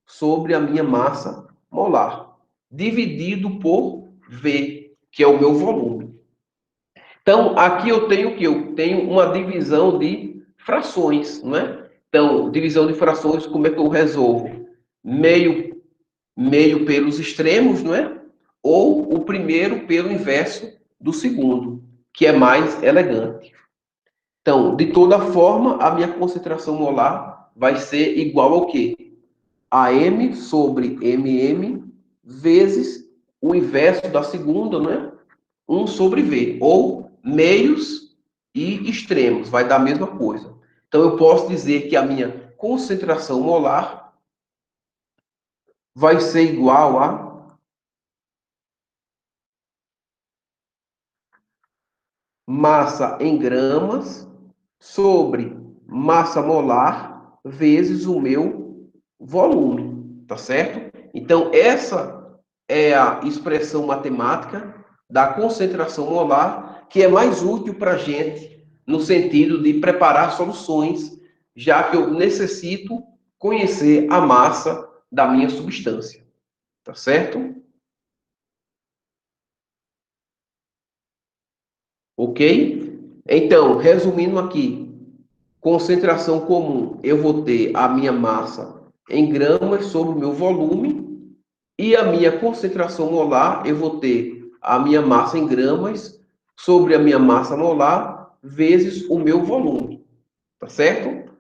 sobre a minha massa molar, dividido por V, que é o meu volume. Então, aqui eu tenho o que? Eu tenho uma divisão de frações, não é? Então, divisão de frações, como é que eu resolvo? Meio pelos extremos, não é? Ou o primeiro pelo inverso do segundo, que é mais elegante. Então, de toda forma, a minha concentração molar vai ser igual ao quê? A M sobre MM vezes o inverso da segunda, né? 1 sobre V, ou meios e extremos, vai dar a mesma coisa. Então, eu posso dizer que a minha concentração molar vai ser igual a massa em gramas sobre massa molar vezes o meu volume, tá certo? Então, essa é a expressão matemática da concentração molar que é mais útil para a gente no sentido de preparar soluções, já que eu necessito conhecer a massa da minha substância, tá certo? ok? Então, resumindo aqui, concentração comum, eu vou ter a minha massa em gramas sobre o meu volume, e a minha concentração molar, eu vou ter a minha massa em gramas sobre a minha massa molar vezes o meu volume, tá certo?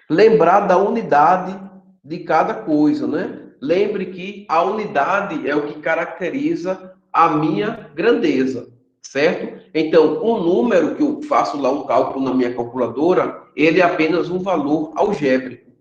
Lembrar da unidade de cada coisa, né? Lembre que a unidade é o que caracteriza a minha grandeza, certo? Então, o número que eu faço lá um cálculo na minha calculadora, ele é apenas um valor algébrico.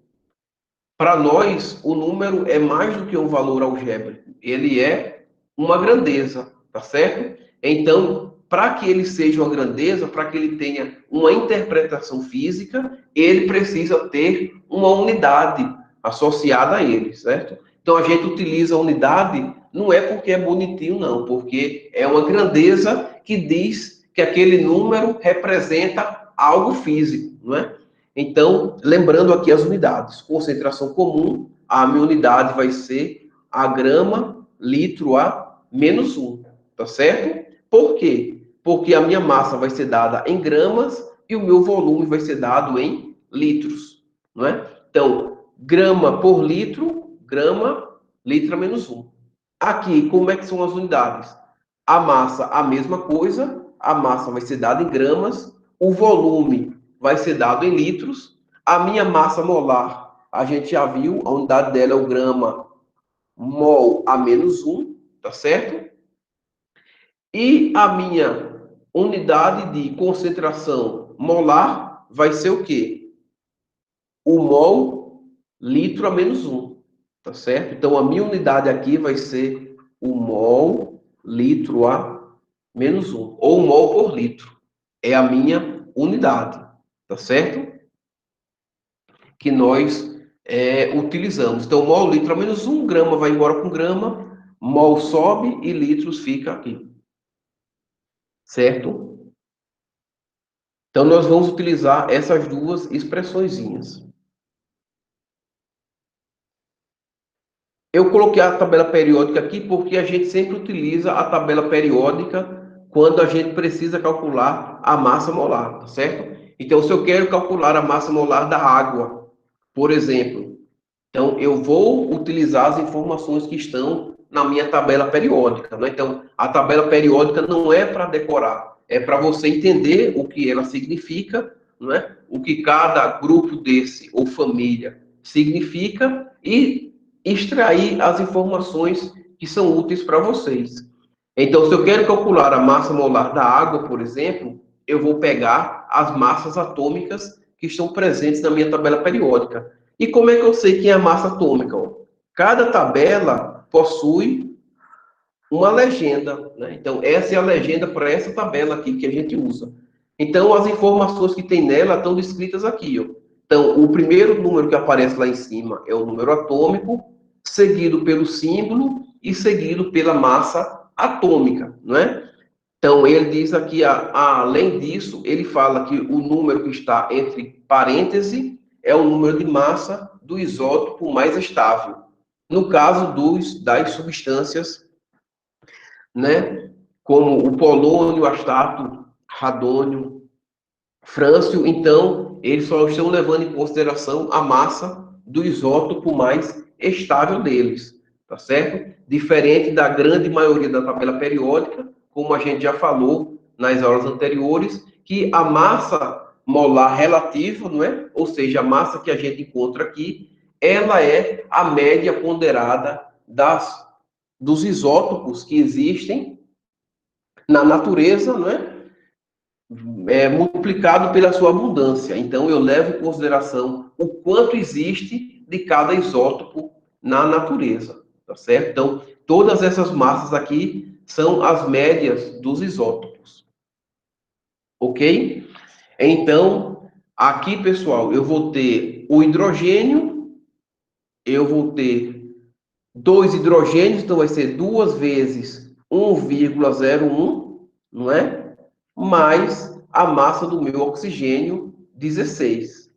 Para nós, o número é mais do que um valor algébrico. Ele é uma grandeza, tá certo? Então, para que ele seja uma grandeza, para que ele tenha uma interpretação física, ele precisa ter uma unidade associada a ele, certo? Então, a gente utiliza a unidade não é porque é bonitinho, não, porque é uma grandeza que diz que aquele número representa algo físico, não é? Então, lembrando aqui as unidades. Concentração comum, a minha unidade vai ser a grama litro a menos 1, tá certo? Por quê? Porque a minha massa vai ser dada em gramas e o meu volume vai ser dado em litros, não é? Então, grama por litro, grama, litro a menos 1. Aqui, como é que são as unidades? A massa, a mesma coisa, a massa vai ser dada em gramas, o volume vai ser dado em litros, a minha massa molar, a gente já viu, a unidade dela é o grama mol a menos 1, tá certo? E a minha unidade de concentração molar vai ser o quê? O mol litro a menos 1, tá certo? Então, a minha unidade aqui vai ser o mol litro a menos 1, ou mol por litro. É a minha unidade, tá certo? Que nós utilizamos. Então, mol litro a menos 1, grama vai embora com grama, mol sobe e litros fica aqui, certo? Então, nós vamos utilizar essas duas expressõezinhas. Eu coloquei a tabela periódica aqui porque a gente sempre utiliza a tabela periódica quando a gente precisa calcular a massa molar, tá certo? Então, se eu quero calcular a massa molar da água, por exemplo, então eu vou utilizar as informações que estão na minha tabela periódica, né? Então, a tabela periódica não é para decorar, é para você entender o que ela significa, não é? O que cada grupo desse ou família significa e extrair as informações que são úteis para vocês. Então, se eu quero calcular a massa molar da água, por exemplo, eu vou pegar as massas atômicas que estão presentes na minha tabela periódica. E como é que eu sei que é a massa atômica? Cada tabela possui uma legenda, né? Então, essa é a legenda para essa tabela aqui que a gente usa. Então, as informações que tem nela estão descritas aqui, ó. Então, o primeiro número que aparece lá em cima é o número atômico, seguido pelo símbolo e seguido pela massa atômica, não é? Então, ele diz aqui, além disso, ele fala que o número que está entre parênteses é o número de massa do isótopo mais estável. No caso das substâncias, né, como o polônio, astato, radônio, frâncio, então, eles só estão levando em consideração a massa do isótopo mais estável deles, tá certo? Diferente da grande maioria da tabela periódica, como a gente já falou nas aulas anteriores, que a massa molar relativa, não é? Ou seja, a massa que a gente encontra aqui, ela é a média ponderada dos isótopos que existem na natureza, não é? Multiplicado pela sua abundância. Então, eu levo em consideração o quanto existe de cada isótopo na natureza, tá certo? Então, todas essas massas aqui são as médias dos isótopos, ok? Então, aqui, pessoal, eu vou ter o hidrogênio, eu vou ter dois hidrogênios, então vai ser 2 vezes 1,01, não é? Mais a massa do meu oxigênio, 16.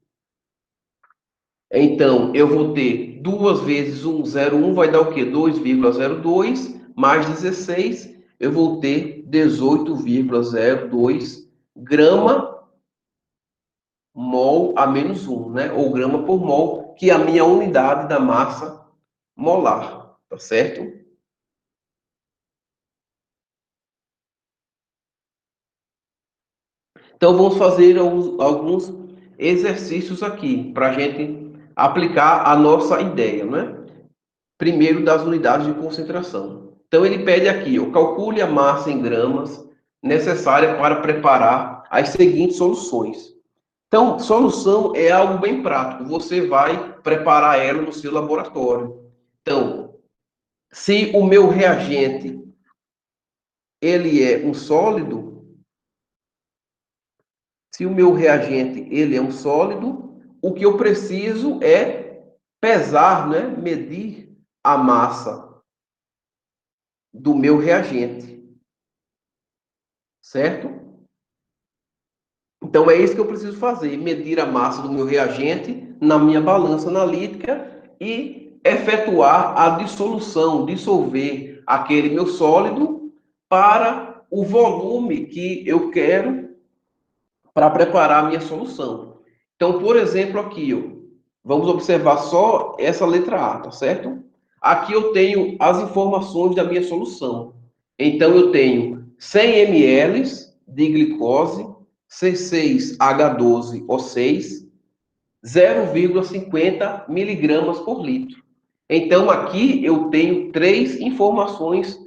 Então, eu vou ter 2 vezes 1,01, vai dar o quê? 2,02 mais 16. eu vou ter 18,02 grama mol a menos 1, né? Ou grama por mol, que é a minha unidade da massa molar, tá certo? Então, vamos fazer alguns exercícios aqui, para a gente aplicar a nossa ideia, né? Primeiro, das unidades de concentração. Então, ele pede aqui, ó, calcule a massa em gramas necessária para preparar as seguintes soluções. Então, solução é algo bem prático. Você vai preparar ela no seu laboratório. Então, se o meu reagente ele é um sólido, se o meu reagente ele é um sólido, o que eu preciso é pesar, né, medir a massa do meu reagente, certo? Então é isso que eu preciso fazer, medir a massa do meu reagente na minha balança analítica e efetuar a dissolução, dissolver aquele meu sólido para o volume que eu quero para preparar a minha solução. Então, por exemplo, aqui, ó, vamos observar só essa letra A, tá certo? Aqui eu tenho as informações da minha solução. Então, eu tenho 100 ml de glicose, C6H12O6, 0,50 miligramas por litro. Então, aqui eu tenho três informações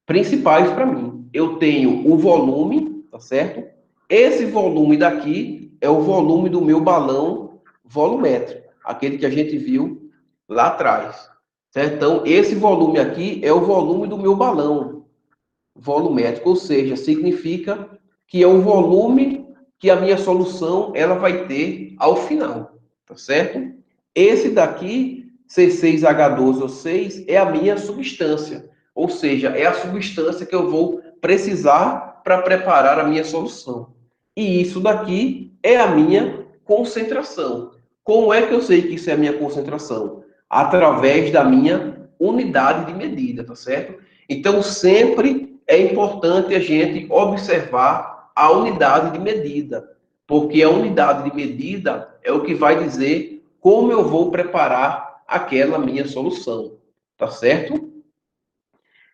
principais para mim. Eu tenho o volume, tá certo? Esse volume daqui é o volume do meu balão volumétrico, aquele que a gente viu lá atrás. Certo? Então, esse volume aqui é o volume do meu balão volumétrico, ou seja, significa que é o volume que a minha solução ela vai ter ao final, tá certo? Esse daqui, C6H12O6, é a minha substância, ou seja, é a substância que eu vou precisar para preparar a minha solução. E isso daqui é a minha concentração. Como é que eu sei que isso é a minha concentração? Através da minha unidade de medida, tá certo? Então, sempre é importante a gente observar a unidade de medida, porque a unidade de medida é o que vai dizer como eu vou preparar aquela minha solução, tá certo?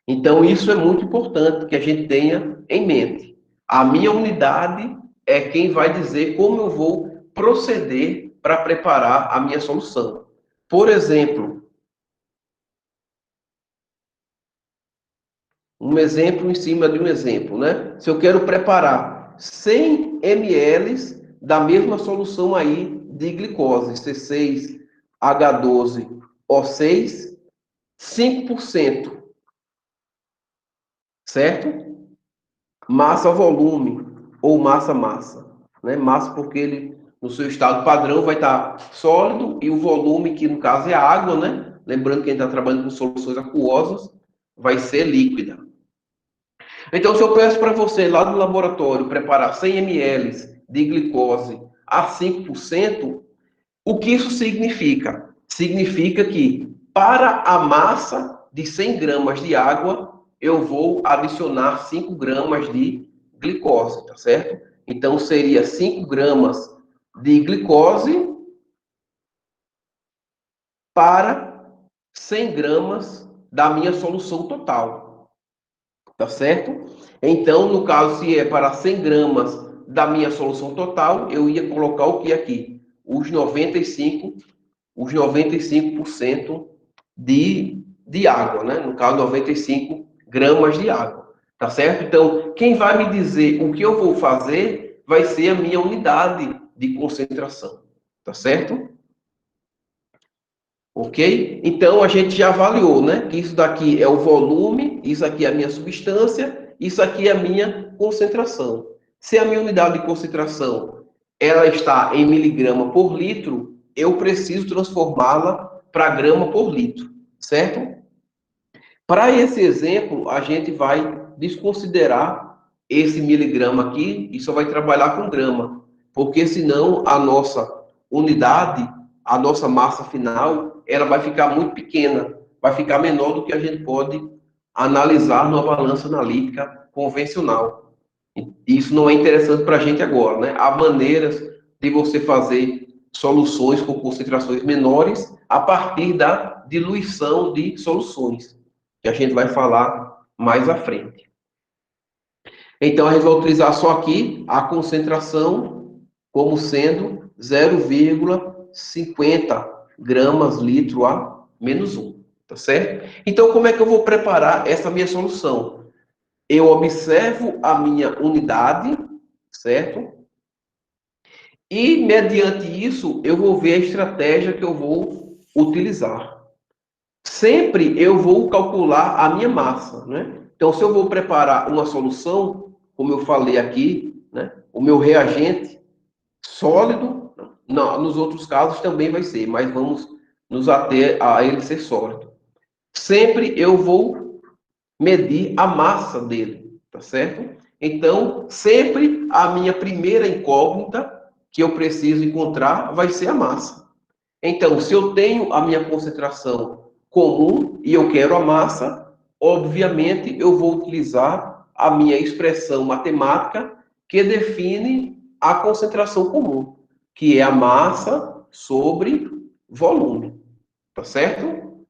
Então, isso é muito importante que a gente tenha em mente. A minha unidade é quem vai dizer como eu vou proceder para preparar a minha solução. Por exemplo, um exemplo em cima de um exemplo, né? Se eu quero preparar 100 ml da mesma solução aí de glicose, C6H12O6, 5%, certo? Massa-volume ou massa-massa, né? Massa porque ele, no seu estado padrão, vai estar sólido e o volume, que no caso é a água, né? Lembrando que a gente está trabalhando com soluções aquosas, vai ser líquida. Então, se eu peço para você lá no laboratório preparar 100 ml de glicose a 5%, o que isso significa? Significa que para a massa de 100 gramas de água, eu vou adicionar 5 gramas de glicose, tá certo? Então, seria 5 gramas de glicose para 100 gramas da minha solução total. Tá certo? Então, no caso, se é para 100 gramas da minha solução total, eu ia colocar o que aqui? Os 95% de água, né? No caso, 95 gramas de água. Tá certo? Então, quem vai me dizer o que eu vou fazer vai ser a minha unidade de concentração. Tá certo? Ok? Então a gente já avaliou, né? Que isso daqui é o volume, isso aqui é a minha substância, isso aqui é a minha concentração. Se a minha unidade de concentração ela está em miligrama por litro, eu preciso transformá-la para grama por litro, certo? Para esse exemplo, a gente vai desconsiderar esse miligrama aqui e só vai trabalhar com grama, porque senão a nossa unidade, a nossa massa final, ela vai ficar muito pequena, vai ficar menor do que a gente pode analisar numa balança analítica convencional. Isso não é interessante para a gente agora, né? Há maneiras de você fazer soluções com concentrações menores a partir da diluição de soluções, que a gente vai falar mais à frente. Então, a gente vai utilizar só aqui a concentração como sendo 0,50 gramas litro a menos 1, tá certo? Então, como é que eu vou preparar essa minha solução? Eu observo a minha unidade, certo? E, mediante isso, eu vou ver a estratégia que eu vou utilizar. Sempre eu vou calcular a minha massa, né? Então, se eu vou preparar uma solução, como eu falei aqui, né? O meu reagente sólido, não, nos outros casos também vai ser, mas vamos nos ater a ele ser sólido. Sempre eu vou medir a massa dele, tá certo? Então, sempre a minha primeira incógnita que eu preciso encontrar vai ser a massa. Então, se eu tenho a minha concentração comum e eu quero a massa, obviamente eu vou utilizar a minha expressão matemática que define a concentração comum, que é a massa sobre volume, tá certo?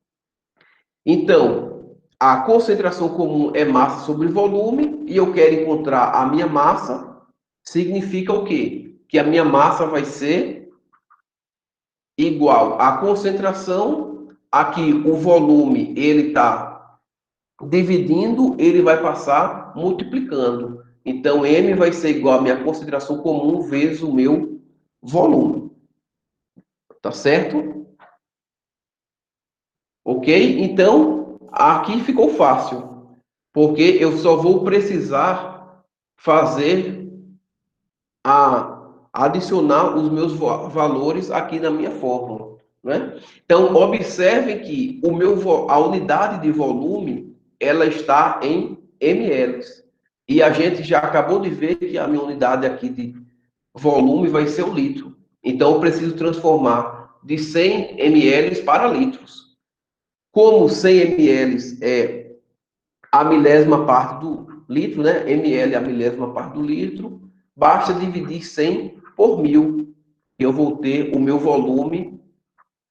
Então, a concentração comum é massa sobre volume e eu quero encontrar a minha massa, significa o quê? Que a minha massa vai ser igual à concentração, aqui o volume ele está dividindo, ele vai passar multiplicando. Então, M vai ser igual à minha concentração comum vezes o meu volume. Tá certo? Ok? Então, aqui ficou fácil, porque eu só vou precisar fazer adicionar os meus valores aqui na minha fórmula, né? Então, observem que a unidade de volume, ela está em ml. E a gente já acabou de ver que a minha unidade aqui de volume vai ser o litro. Então, eu preciso transformar de 100 ml para litros. Como 100 ml é a milésima parte do litro, né? ml é a milésima parte do litro, basta dividir 100 por 1000. E eu vou ter o meu volume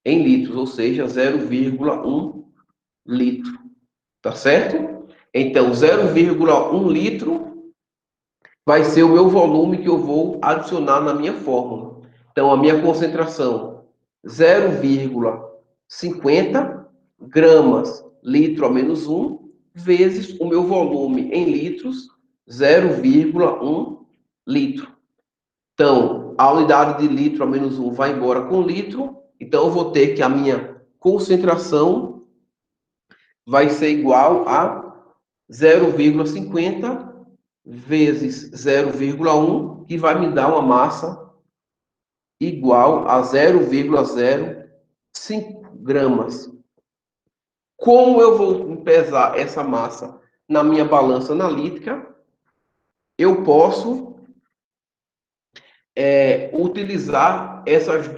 em litros, ou seja, 0,1 litro. Tá certo? Então, 0,1 litro vai ser o meu volume que eu vou adicionar na minha fórmula. Então, a minha concentração, 0,50 gramas litro a menos 1, vezes o meu volume em litros, 0,1 litro. Então, a unidade de litro a menos 1 vai embora com litro, então eu vou ter que a minha concentração vai ser igual a 0,50 vezes 0,1, que vai me dar uma massa igual a 0,05 gramas. Como eu vou pesar essa massa na minha balança analítica? Eu posso utilizar esses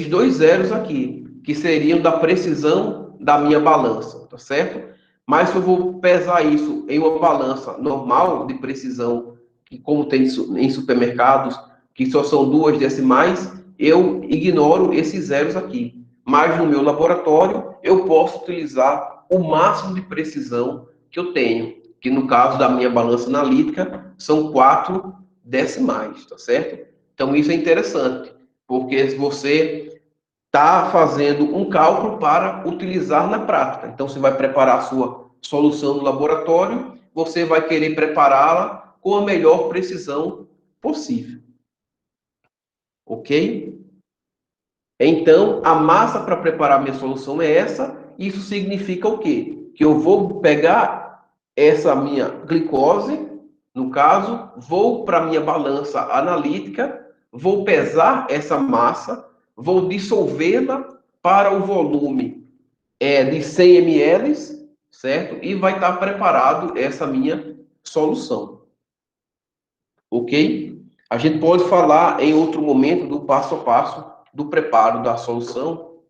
dois zeros aqui, que seriam da precisão da minha balança, tá certo? Mas se eu vou pesar isso em uma balança normal de precisão, que como tem em supermercados, que só são 2 decimais, eu ignoro esses zeros aqui. Mas no meu laboratório, eu posso utilizar o máximo de precisão que eu tenho, que no caso da minha balança analítica, são 4 decimais, tá certo? Então isso é interessante, porque você está fazendo um cálculo para utilizar na prática. Então, você vai preparar a sua solução no laboratório, você vai querer prepará-la com a melhor precisão possível. Ok? Então, a massa para preparar minha solução é essa. Isso significa o quê? Que eu vou pegar essa minha glicose, no caso, vou para a minha balança analítica, vou pesar essa massa, vou dissolvê-la para o volume de 100 ml, certo? E vai estar preparado essa minha solução. Ok? A gente pode falar em outro momento do passo a passo do preparo da solução,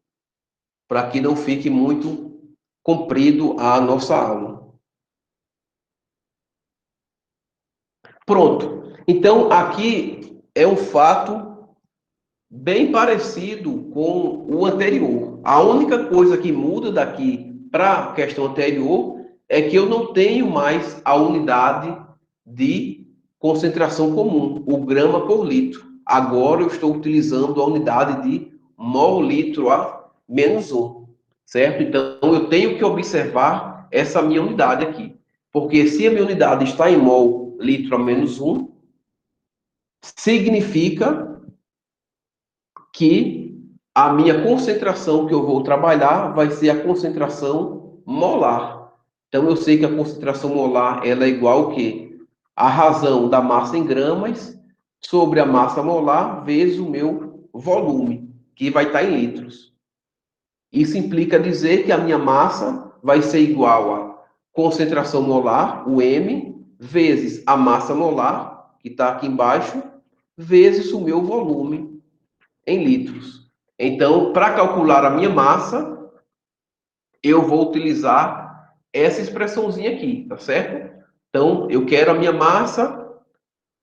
para que não fique muito cumprido a nossa aula. Pronto. Então, aqui é um fato bem parecido com o anterior. A única coisa que muda daqui para a questão anterior é que eu não tenho mais a unidade de concentração comum, o grama por litro. Agora eu estou utilizando a unidade de mol litro a menos 1, certo? Então eu tenho que observar essa minha unidade aqui. Porque se a minha unidade está em mol litro a menos 1, significa que a minha concentração que eu vou trabalhar vai ser a concentração molar. Então, eu sei que a concentração molar ela é igual ao quê? A razão da massa em gramas sobre a massa molar vezes o meu volume, que vai estar em litros. Isso implica dizer que a minha massa vai ser igual a concentração molar, o M, vezes a massa molar, que está aqui embaixo, vezes o meu volume, em litros. Então, para calcular a minha massa, eu vou utilizar essa expressãozinha aqui, tá certo? Então, eu quero a minha massa,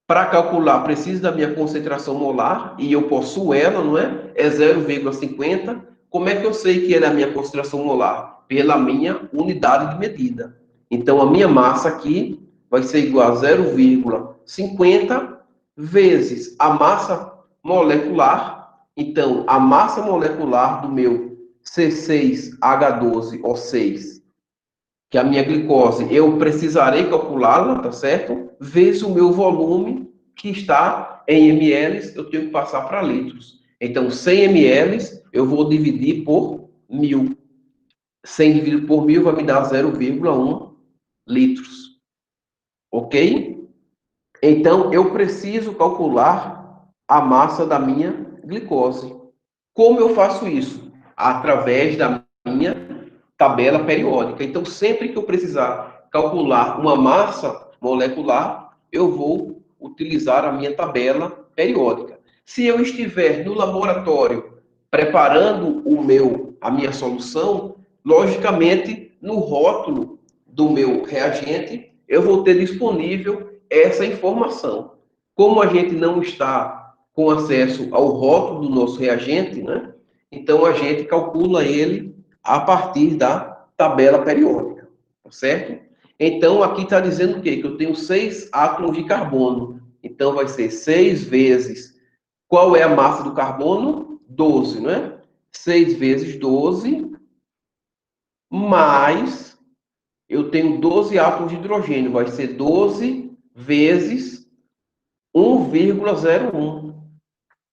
para calcular, preciso da minha concentração molar, e eu possuo ela, não é? É 0,50. Como é que eu sei que ela é a minha concentração molar? Pela minha unidade de medida. Então, a minha massa aqui vai ser igual a 0,50 vezes a massa molecular. Então, a massa molecular do meu C6H12O6, que a minha glicose, eu precisarei calculá-la, tá certo? Vezes o meu volume, que está em ml, eu tenho que passar para litros. Então, 100 ml, eu vou dividir por 1.000. 100 dividido por 1.000 vai me dar 0,1 litros. Ok? Então, eu preciso calcular a massa da minha glicose. Como eu faço isso? Através da minha tabela periódica. Então, sempre que eu precisar calcular uma massa molecular, eu vou utilizar a minha tabela periódica. Se eu estiver no laboratório preparando a minha solução, logicamente, no rótulo do meu reagente, eu vou ter disponível essa informação. Como a gente não está com acesso ao rótulo do nosso reagente, né? Então a gente calcula ele a partir da tabela periódica, tá certo? Então, aqui está dizendo o quê? Que eu tenho 6 átomos de carbono. Então, vai ser 6 vezes... Qual é a massa do carbono? 12, não é? 6 vezes 12, mais... Eu tenho 12 átomos de hidrogênio. Vai ser 12 vezes 1,01,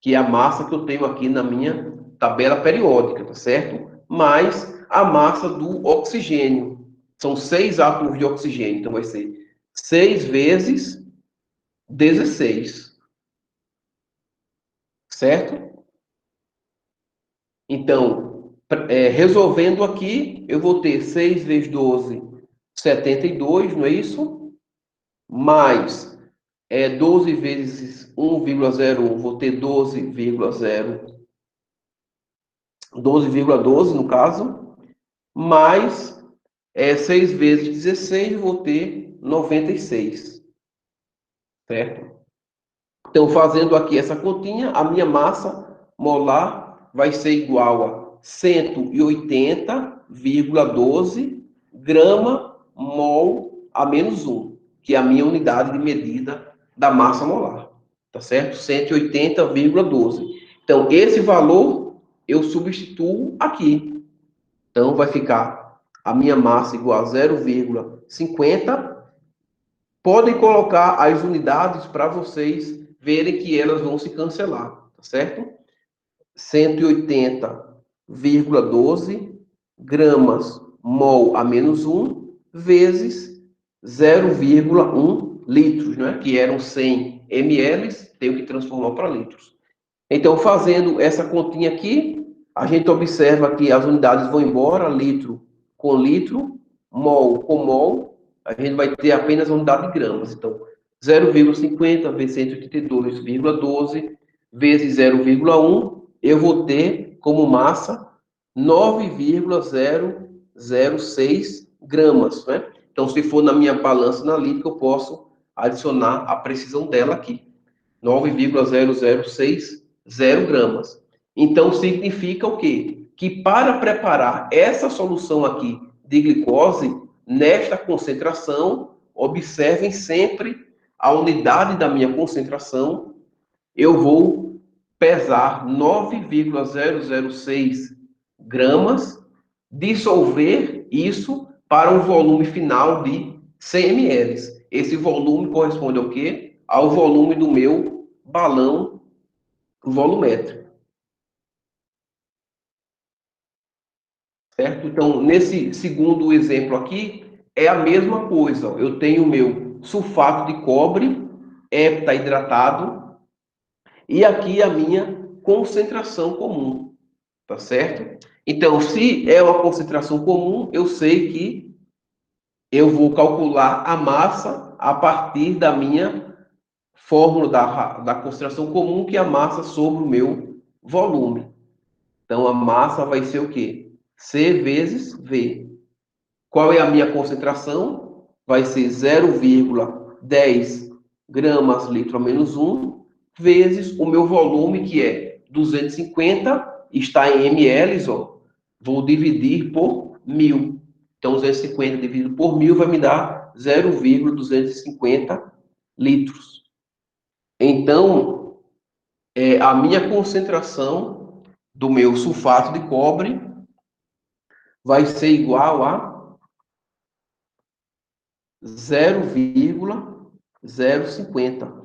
que é a massa que eu tenho aqui na minha tabela periódica, tá certo? Mais a massa do oxigênio. São 6 átomos de oxigênio, então vai ser 6 vezes 16, certo? Então, resolvendo aqui, eu vou ter 6 vezes 12, 72, não é isso? Mais 12 vezes 1,01, vou ter 12,12 no caso, mais 6 vezes 16, vou ter 96, certo? Então, fazendo aqui essa continha, a minha massa molar vai ser igual a 180,12 grama mol a menos 1, que é a minha unidade de medida da massa molar, tá certo? 180,12. Então, esse valor eu substituo aqui. Então, vai ficar a minha massa igual a 0,50. Podem colocar as unidades para vocês verem que elas vão se cancelar, tá certo? 180,12 gramas mol a menos 1 vezes 0,1 litros, né? Que eram 100 ml, tenho que transformar para litros. Então, fazendo essa continha aqui, a gente observa que as unidades vão embora, litro com litro, mol com mol, a gente vai ter apenas a unidade de gramas. Então, 0,50 vezes 182,12 vezes 0,1, eu vou ter como massa 9,000 9,06 gramas, né? Então, se for na minha balança analítica, eu posso adicionar a precisão dela aqui. 9,0060 gramas. Então, significa o quê? Que para preparar essa solução aqui de glicose, nesta concentração, observem sempre a unidade da minha concentração, eu vou pesar 9,006 gramas, dissolver isso para um volume final de 100 ml. Esse volume corresponde ao quê? Ao volume do meu balão volumétrico. Certo? Então, nesse segundo exemplo aqui, é a mesma coisa. Eu tenho o meu sulfato de cobre, heptahidratado, e aqui a minha concentração comum, tá certo? Então, se é uma concentração comum, eu sei que eu vou calcular a massa a partir da minha fórmula da concentração comum, que é a massa sobre o meu volume. Então, a massa vai ser o quê? C vezes V. Qual é a minha concentração? Vai ser 0,10 gramas litro a menos 1, vezes o meu volume, que é 250, está em ml, ó. Vou dividir por 1.000. Então, 250 dividido por 1.000 vai me dar 0,250 litros. Então, a minha concentração do meu sulfato de cobre vai ser igual a 0,050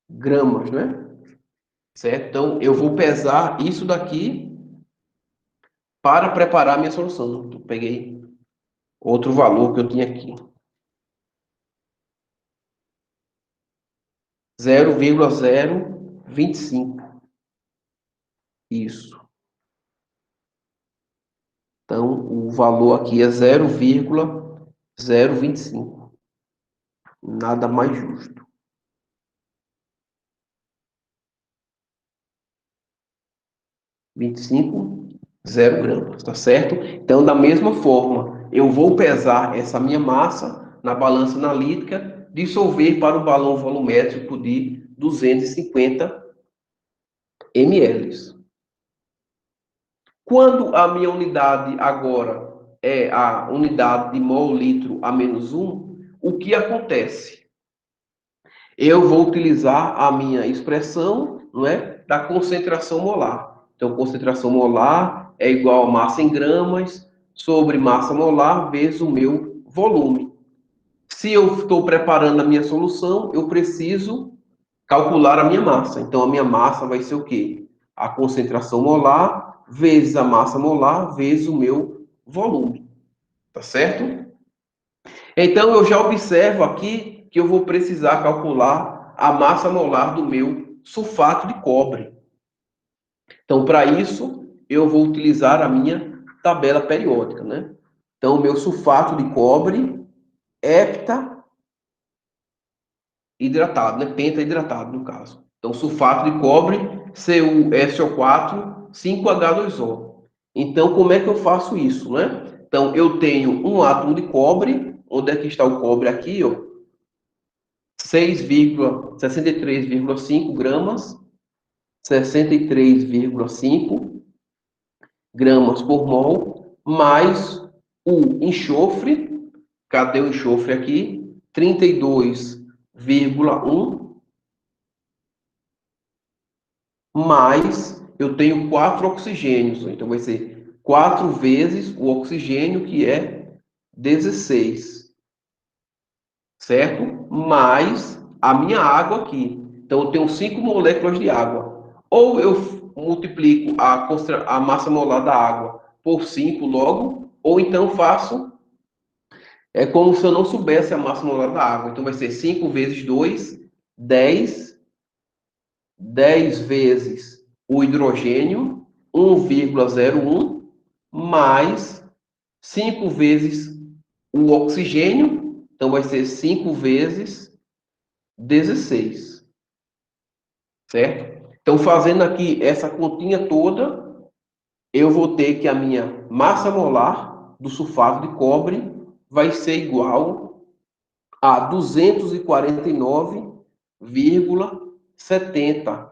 gramas, né? Certo? Então, eu vou pesar isso daqui para preparar a minha solução. Então, peguei outro valor que eu tinha aqui. 0,025. Isso. Então, o valor aqui é 0,025. Nada mais justo. 25, 0 gramas, tá certo? Então, da mesma forma, eu vou pesar essa minha massa na balança analítica, dissolver para o balão volumétrico de 250 ml. Quando a minha unidade agora é a unidade de mol litro a menos 1, o que acontece? Eu vou utilizar a minha expressão, não é, da concentração molar. Então, concentração molar é igual a massa em gramas sobre massa molar vezes o meu volume. Se eu estou preparando a minha solução, eu preciso calcular a minha massa. Então, a minha massa vai ser o quê? A concentração molar vezes a massa molar vezes o meu volume. Tá certo? Então, eu já observo aqui que eu vou precisar calcular a massa molar do meu sulfato de cobre. Então, para isso, eu vou utilizar a minha tabela periódica, né? Então, o meu sulfato de cobre, heptahidratado, né? Pentahidratado, no caso. Então, sulfato de cobre, CuSO4, 5H2O. Então, como é que eu faço isso, né? Então, eu tenho um átomo de cobre. Onde é que está o cobre aqui, ó? 6,63,5 gramas, 63,5 gramas por mol, mais o enxofre, cadê o enxofre aqui? 32,1, mais eu tenho 4 oxigênios, então vai ser 4 vezes o oxigênio, que é 16, certo? Mais a minha água aqui. Então, eu tenho 5 moléculas de água. Ou eu multiplico a massa molar da água por 5 logo, ou então faço, como se eu não soubesse a massa molar da água. Então, vai ser 5 vezes 2, 10. 10 vezes o hidrogênio, 1,01, mais 5 vezes o oxigênio, então vai ser 5 vezes 16, certo? Então, fazendo aqui essa continha toda, eu vou ter que a minha massa molar do sulfato de cobre vai ser igual a 249,70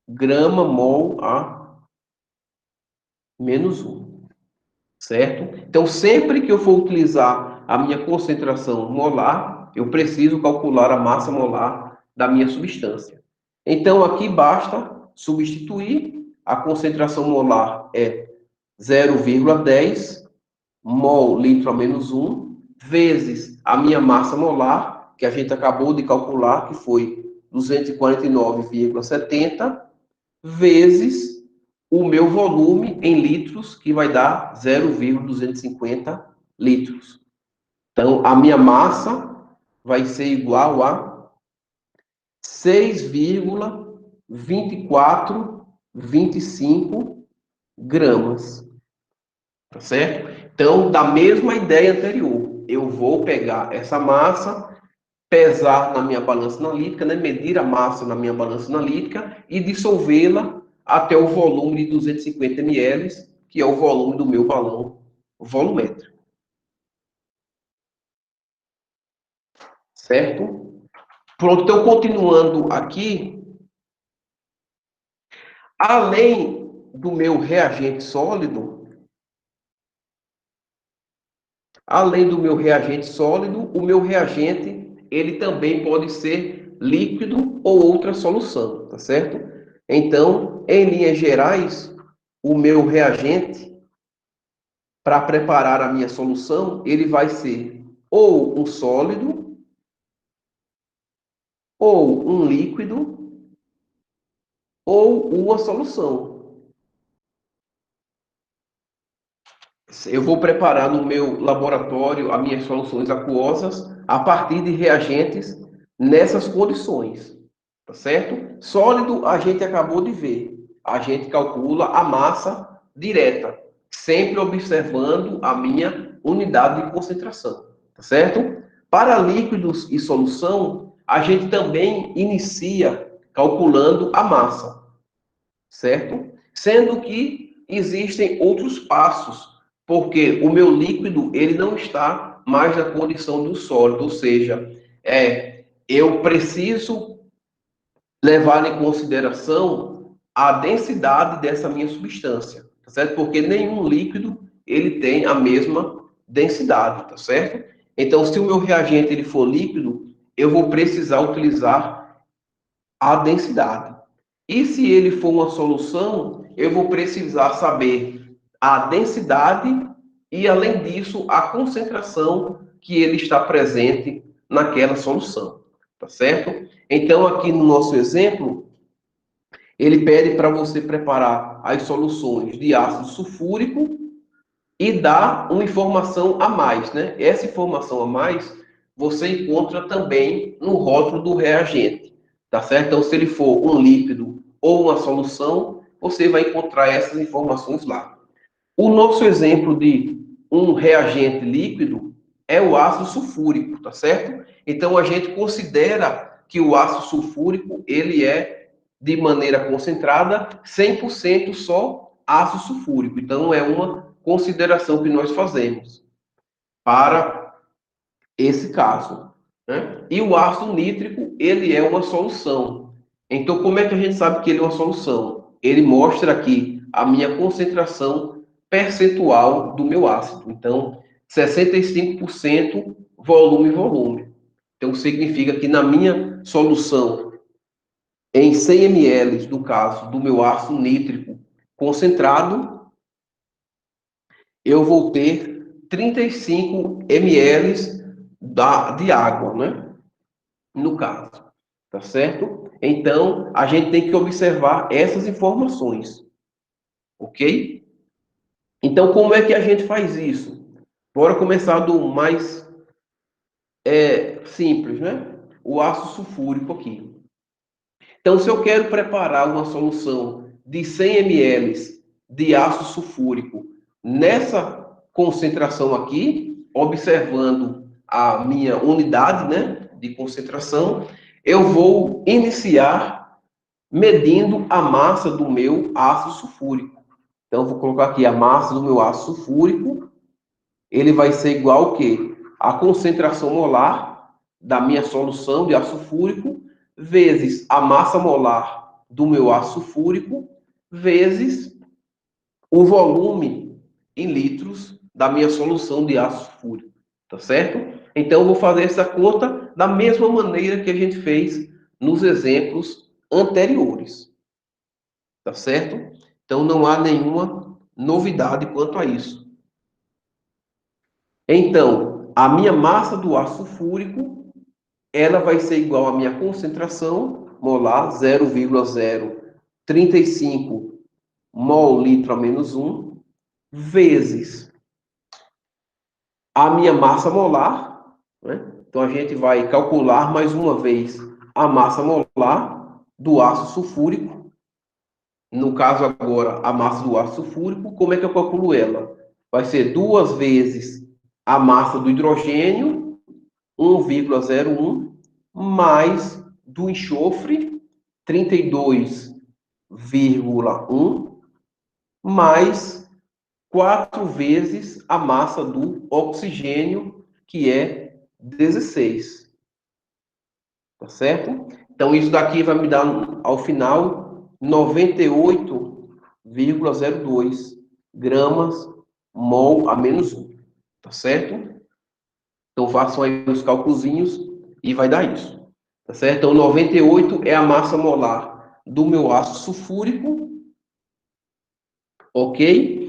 grama mol a menos 1, certo? Então, sempre que eu for utilizar a minha concentração molar, eu preciso calcular a massa molar da minha substância. Então, aqui basta substituir, a concentração molar é 0,10 mol litro a menos 1, vezes a minha massa molar, que a gente acabou de calcular, que foi 249,70, vezes o meu volume em litros, que vai dar 0,250 litros. Então, a minha massa vai ser igual a 6,2425 gramas. Tá certo? Então, da mesma ideia anterior, eu vou pegar essa massa, pesar na minha balança analítica, né? Medir a massa na minha balança analítica e dissolvê-la até o volume de 250 ml, que é o volume do meu balão volumétrico. Certo? Pronto, então continuando aqui, além do meu reagente sólido, o meu reagente, ele também pode ser líquido ou outra solução, tá certo? Então, em linhas gerais, o meu reagente, para preparar a minha solução, ele vai ser ou um sólido, ou um líquido, ou uma solução. Eu vou preparar no meu laboratório as minhas soluções aquosas a partir de reagentes nessas condições, tá certo? Sólido, a gente acabou de ver. A gente calcula a massa direta, sempre observando a minha unidade de concentração, tá certo? Para líquidos e solução, a gente também inicia calculando a massa, certo? Sendo que existem outros passos, porque o meu líquido ele não está mais na condição do sólido, ou seja, eu preciso levar em consideração a densidade dessa minha substância, tá certo? Porque nenhum líquido ele tem a mesma densidade, tá certo? Então, se o meu reagente ele for líquido, eu vou precisar utilizar a densidade. E se ele for uma solução, eu vou precisar saber a densidade e, além disso, a concentração que ele está presente naquela solução, tá certo? Então, aqui no nosso exemplo, ele pede para você preparar as soluções de ácido sulfúrico e dá uma informação a mais, né? Essa informação a mais você encontra também no rótulo do reagente, tá certo? Então, se ele for um líquido ou uma solução, você vai encontrar essas informações lá. O nosso exemplo de um reagente líquido é o ácido sulfúrico, tá certo? Então, a gente considera que o ácido sulfúrico, ele é, de maneira concentrada, 100% só ácido sulfúrico. Então, é uma consideração que nós fazemos para esse caso, né? E o ácido nítrico, ele é uma solução. Então, como é que a gente sabe que ele é uma solução? Ele mostra aqui a minha concentração percentual do meu ácido. Então, 65% volume. Então, significa que na minha solução, em 100 ml, no caso do meu ácido nítrico concentrado, eu vou ter 35 ml de água, né? No caso, tá certo? Então, a gente tem que observar essas informações, ok? Então, como é que a gente faz isso? Bora começar do mais simples, né? O ácido sulfúrico aqui. Então, se eu quero preparar uma solução de 100 ml de ácido sulfúrico nessa concentração aqui, observando a minha unidade, né, de concentração, eu vou iniciar medindo a massa do meu ácido sulfúrico. Então, vou colocar aqui a massa do meu ácido sulfúrico, ele vai ser igual ao quê? A concentração molar da minha solução de ácido sulfúrico vezes a massa molar do meu ácido sulfúrico vezes o volume em litros da minha solução de ácido sulfúrico, tá certo? Então, eu vou fazer essa conta da mesma maneira que a gente fez nos exemplos anteriores, tá certo? Então, não há nenhuma novidade quanto a isso. Então, a minha massa do ácido sulfúrico, ela vai ser igual à minha concentração molar, 0,035 mol litro a menos 1, vezes a minha massa molar, né? Então, a gente vai calcular mais uma vez a massa molar do ácido sulfúrico. No caso agora, a massa do ácido sulfúrico, como é que eu calculo ela? Vai ser 2 vezes a massa do hidrogênio, 1,01, mais do enxofre, 32,1, mais 4 vezes a massa do oxigênio, que é 16. Tá certo? Então, isso daqui vai me dar, ao final, 98,02 gramas mol a menos 1. Tá certo? Então, façam aí os cálculozinhos e vai dar isso. Tá certo? Então, 98 é a massa molar do meu ácido sulfúrico, ok?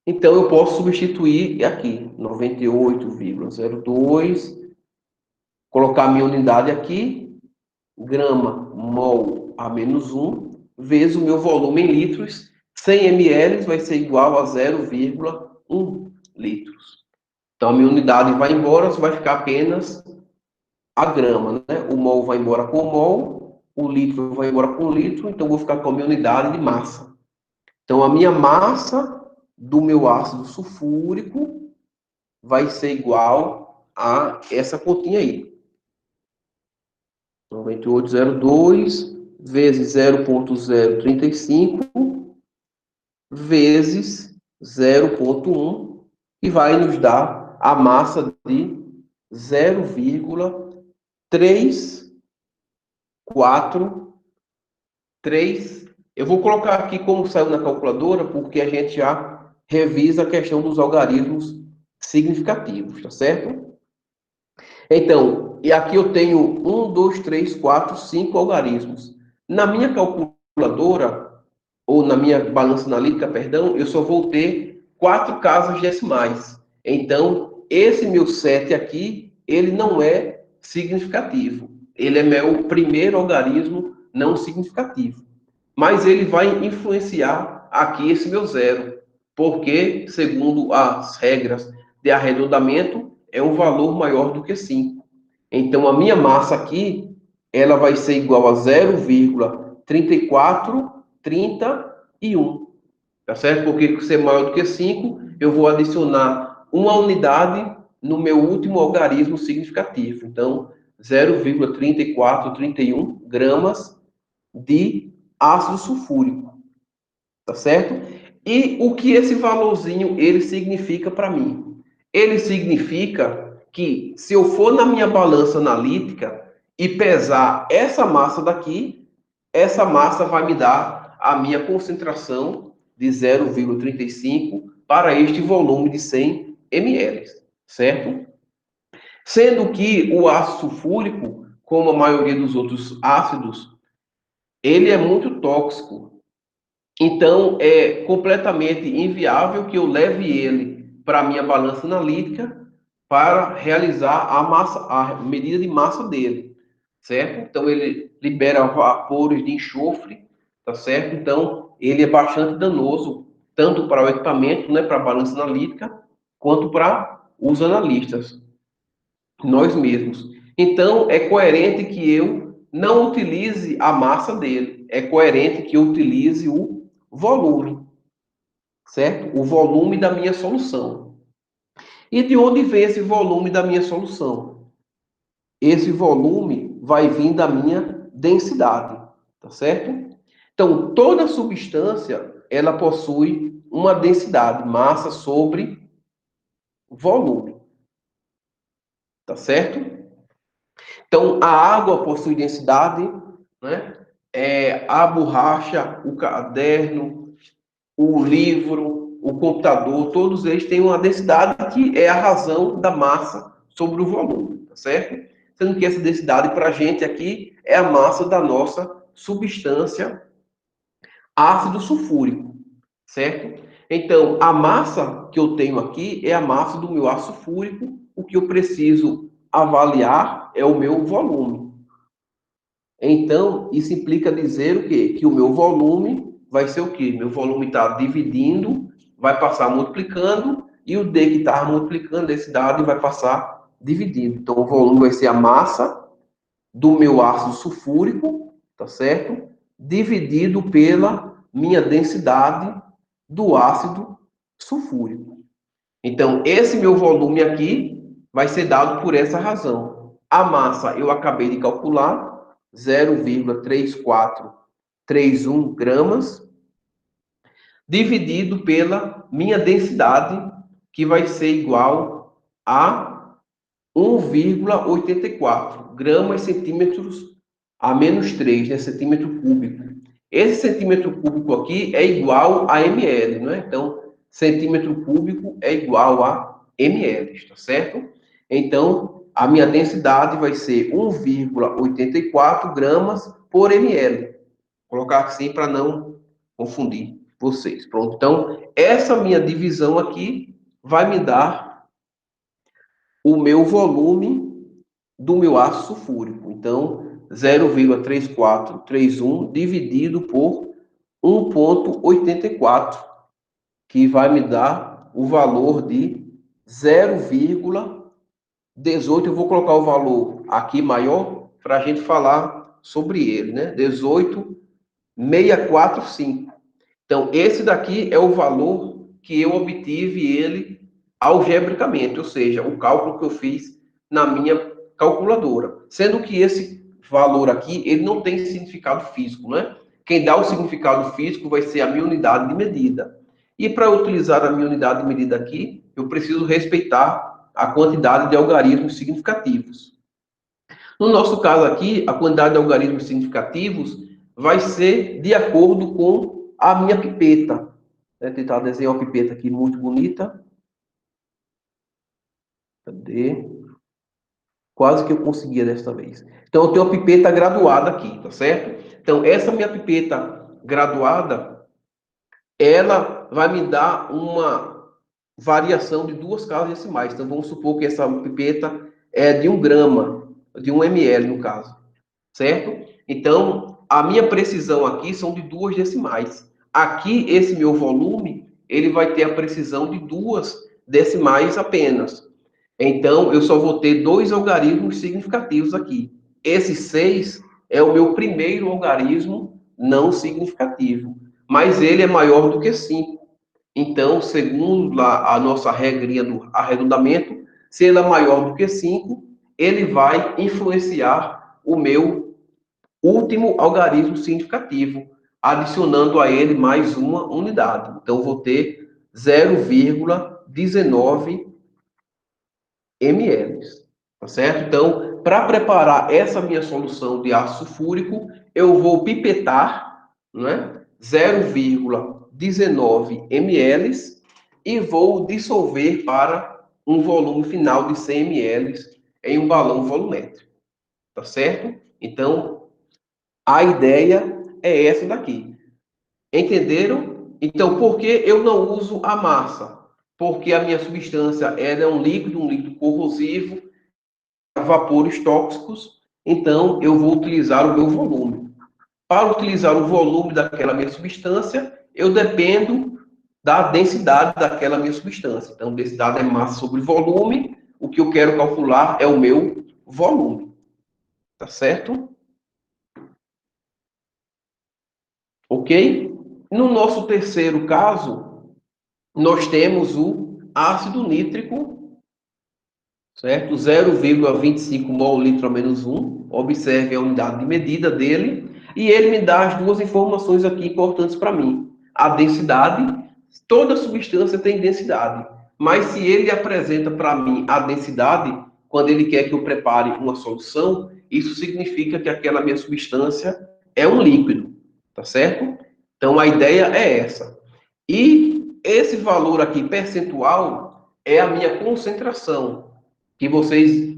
Então, eu posso substituir aqui, 98,02, colocar a minha unidade aqui, grama mol a menos 1, vezes o meu volume em litros, 100 ml vai ser igual a 0,1 litros. Então, a minha unidade vai embora, só vai ficar apenas a grama, né? O mol vai embora com o mol, o litro vai embora com o litro, então vou ficar com a minha unidade de massa. Então, a minha massa do meu ácido sulfúrico vai ser igual a essa continha aí. 98,02 vezes 0,035 vezes 0,1, que vai nos dar a massa de 0,343. Eu vou colocar aqui como saiu na calculadora, porque a gente já revisa a questão dos algarismos significativos, tá certo? Então, e aqui eu tenho 5 algarismos. Na minha calculadora, ou na minha balança analítica, perdão, eu só vou ter 4 casas decimais. Então, esse meu 7 aqui, ele não é significativo. Ele é meu primeiro algarismo não significativo. Mas ele vai influenciar aqui esse meu zero, porque, segundo as regras de arredondamento, é um valor maior do que 5. Então, a minha massa aqui, ela vai ser igual a 0,3431, tá certo? Porque se é maior do que 5, eu vou adicionar uma unidade no meu último algarismo significativo. Então, 0,3431 gramas de ácido sulfúrico, tá certo? E o que esse valorzinho ele significa para mim? Ele significa que se eu for na minha balança analítica e pesar essa massa daqui, essa massa vai me dar a minha concentração de 0,35 para este volume de 100 ml, certo? Sendo que o ácido sulfúrico, como a maioria dos outros ácidos, ele é muito tóxico. Então, é completamente inviável que eu leve ele para a minha balança analítica para realizar a medida de massa dele, certo? Então, ele libera vapores de enxofre, tá certo? Então, ele é bastante danoso, tanto para o equipamento, né, para a balança analítica, quanto para os analistas, nós mesmos. Então, é coerente que eu não utilize a massa dele, é coerente que eu utilize o volume, certo? O volume da minha solução. E de onde vem esse volume da minha solução? Esse volume vai vir da minha densidade, tá certo? Então, toda substância, ela possui uma densidade, massa sobre volume, tá certo? Então, a água possui densidade, né? A borracha, o caderno, o livro, o computador, todos eles têm uma densidade que é a razão da massa sobre o volume, tá certo? Sendo que essa densidade para a gente aqui é a massa da nossa substância ácido sulfúrico, certo? Então, a massa que eu tenho aqui é a massa do meu ácido sulfúrico, o que eu preciso avaliar é o meu volume. Então, isso implica dizer o quê? Que o meu volume vai ser o quê? Meu volume está dividindo, vai passar multiplicando, e o D que está multiplicando esse dado vai passar dividindo. Então, o volume vai ser a massa do meu ácido sulfúrico, tá certo? Dividido pela minha densidade do ácido sulfúrico. Então, esse meu volume aqui vai ser dado por essa razão. A massa eu acabei de calcular, 0,3431 gramas, dividido pela minha densidade, que vai ser igual a 1,84 gramas centímetros a menos 3, né, centímetro cúbico. Esse centímetro cúbico aqui é igual a ml, né? Então, centímetro cúbico é igual a ml, tá certo? Então, a minha densidade vai ser 1,84 gramas por ml. Vou colocar assim para não confundir vocês. Pronto. Então, essa minha divisão aqui vai me dar o meu volume do meu ácido sulfúrico. Então, 0,3431 dividido por 1,84, que vai me dar o valor de 0,18. Eu vou colocar o valor aqui maior para a gente falar sobre ele, né? 18,645. Então, esse daqui é o valor que eu obtive ele algebricamente, ou seja, o cálculo que eu fiz na minha calculadora. Sendo que esse valor aqui, ele não tem significado físico, né? Quem dá o significado físico vai ser a minha unidade de medida. E para utilizar a minha unidade de medida aqui, eu preciso respeitar a quantidade de algarismos significativos. No nosso caso aqui, a quantidade de algarismos significativos vai ser de acordo com a minha pipeta. Vou tentar desenhar uma pipeta aqui muito bonita. Cadê? Quase que eu conseguia desta vez. Então, eu tenho uma pipeta graduada aqui, tá certo? Então, essa minha pipeta graduada, ela vai me dar uma variação de 2 casas decimais. Então, vamos supor que essa pipeta é de 1 grama, de 1 ml, no caso. Certo? Então, a minha precisão aqui são de 2 decimais. Aqui, esse meu volume, ele vai ter a precisão de 2 decimais apenas. Então, eu só vou ter 2 algarismos significativos aqui. Esse 6 é o meu primeiro algarismo não significativo, mas ele é maior do que 5. Então, segundo lá a nossa regrinha do arredondamento, se ele é maior do que 5, ele vai influenciar o meu último algarismo significativo, adicionando a ele mais uma unidade. Então, vou ter 0,19 ml. Tá certo? Então, para preparar essa minha solução de ácido sulfúrico, eu vou pipetar, né, 0,19 ml e vou dissolver para um volume final de 100 ml em um balão volumétrico. Tá certo? Então, a ideia é essa daqui. Entenderam? Então, por que eu não uso a massa? Porque a minha substância ela é um líquido corrosivo, vapores tóxicos, então eu vou utilizar o meu volume. Para utilizar o volume daquela minha substância, eu dependo da densidade daquela minha substância. Então, densidade é massa sobre volume, o que eu quero calcular é o meu volume. Tá certo? Ok? No nosso terceiro caso, nós temos o ácido nítrico, certo? 0,25 mol litro a menos 1. Observe a unidade de medida dele. E ele me dá as duas informações aqui importantes para mim. A densidade, toda substância tem densidade. Mas se ele apresenta para mim a densidade, quando ele quer que eu prepare uma solução, isso significa que aquela minha substância é um líquido, tá certo? Então a ideia é essa. E esse valor aqui percentual é a minha concentração, que vocês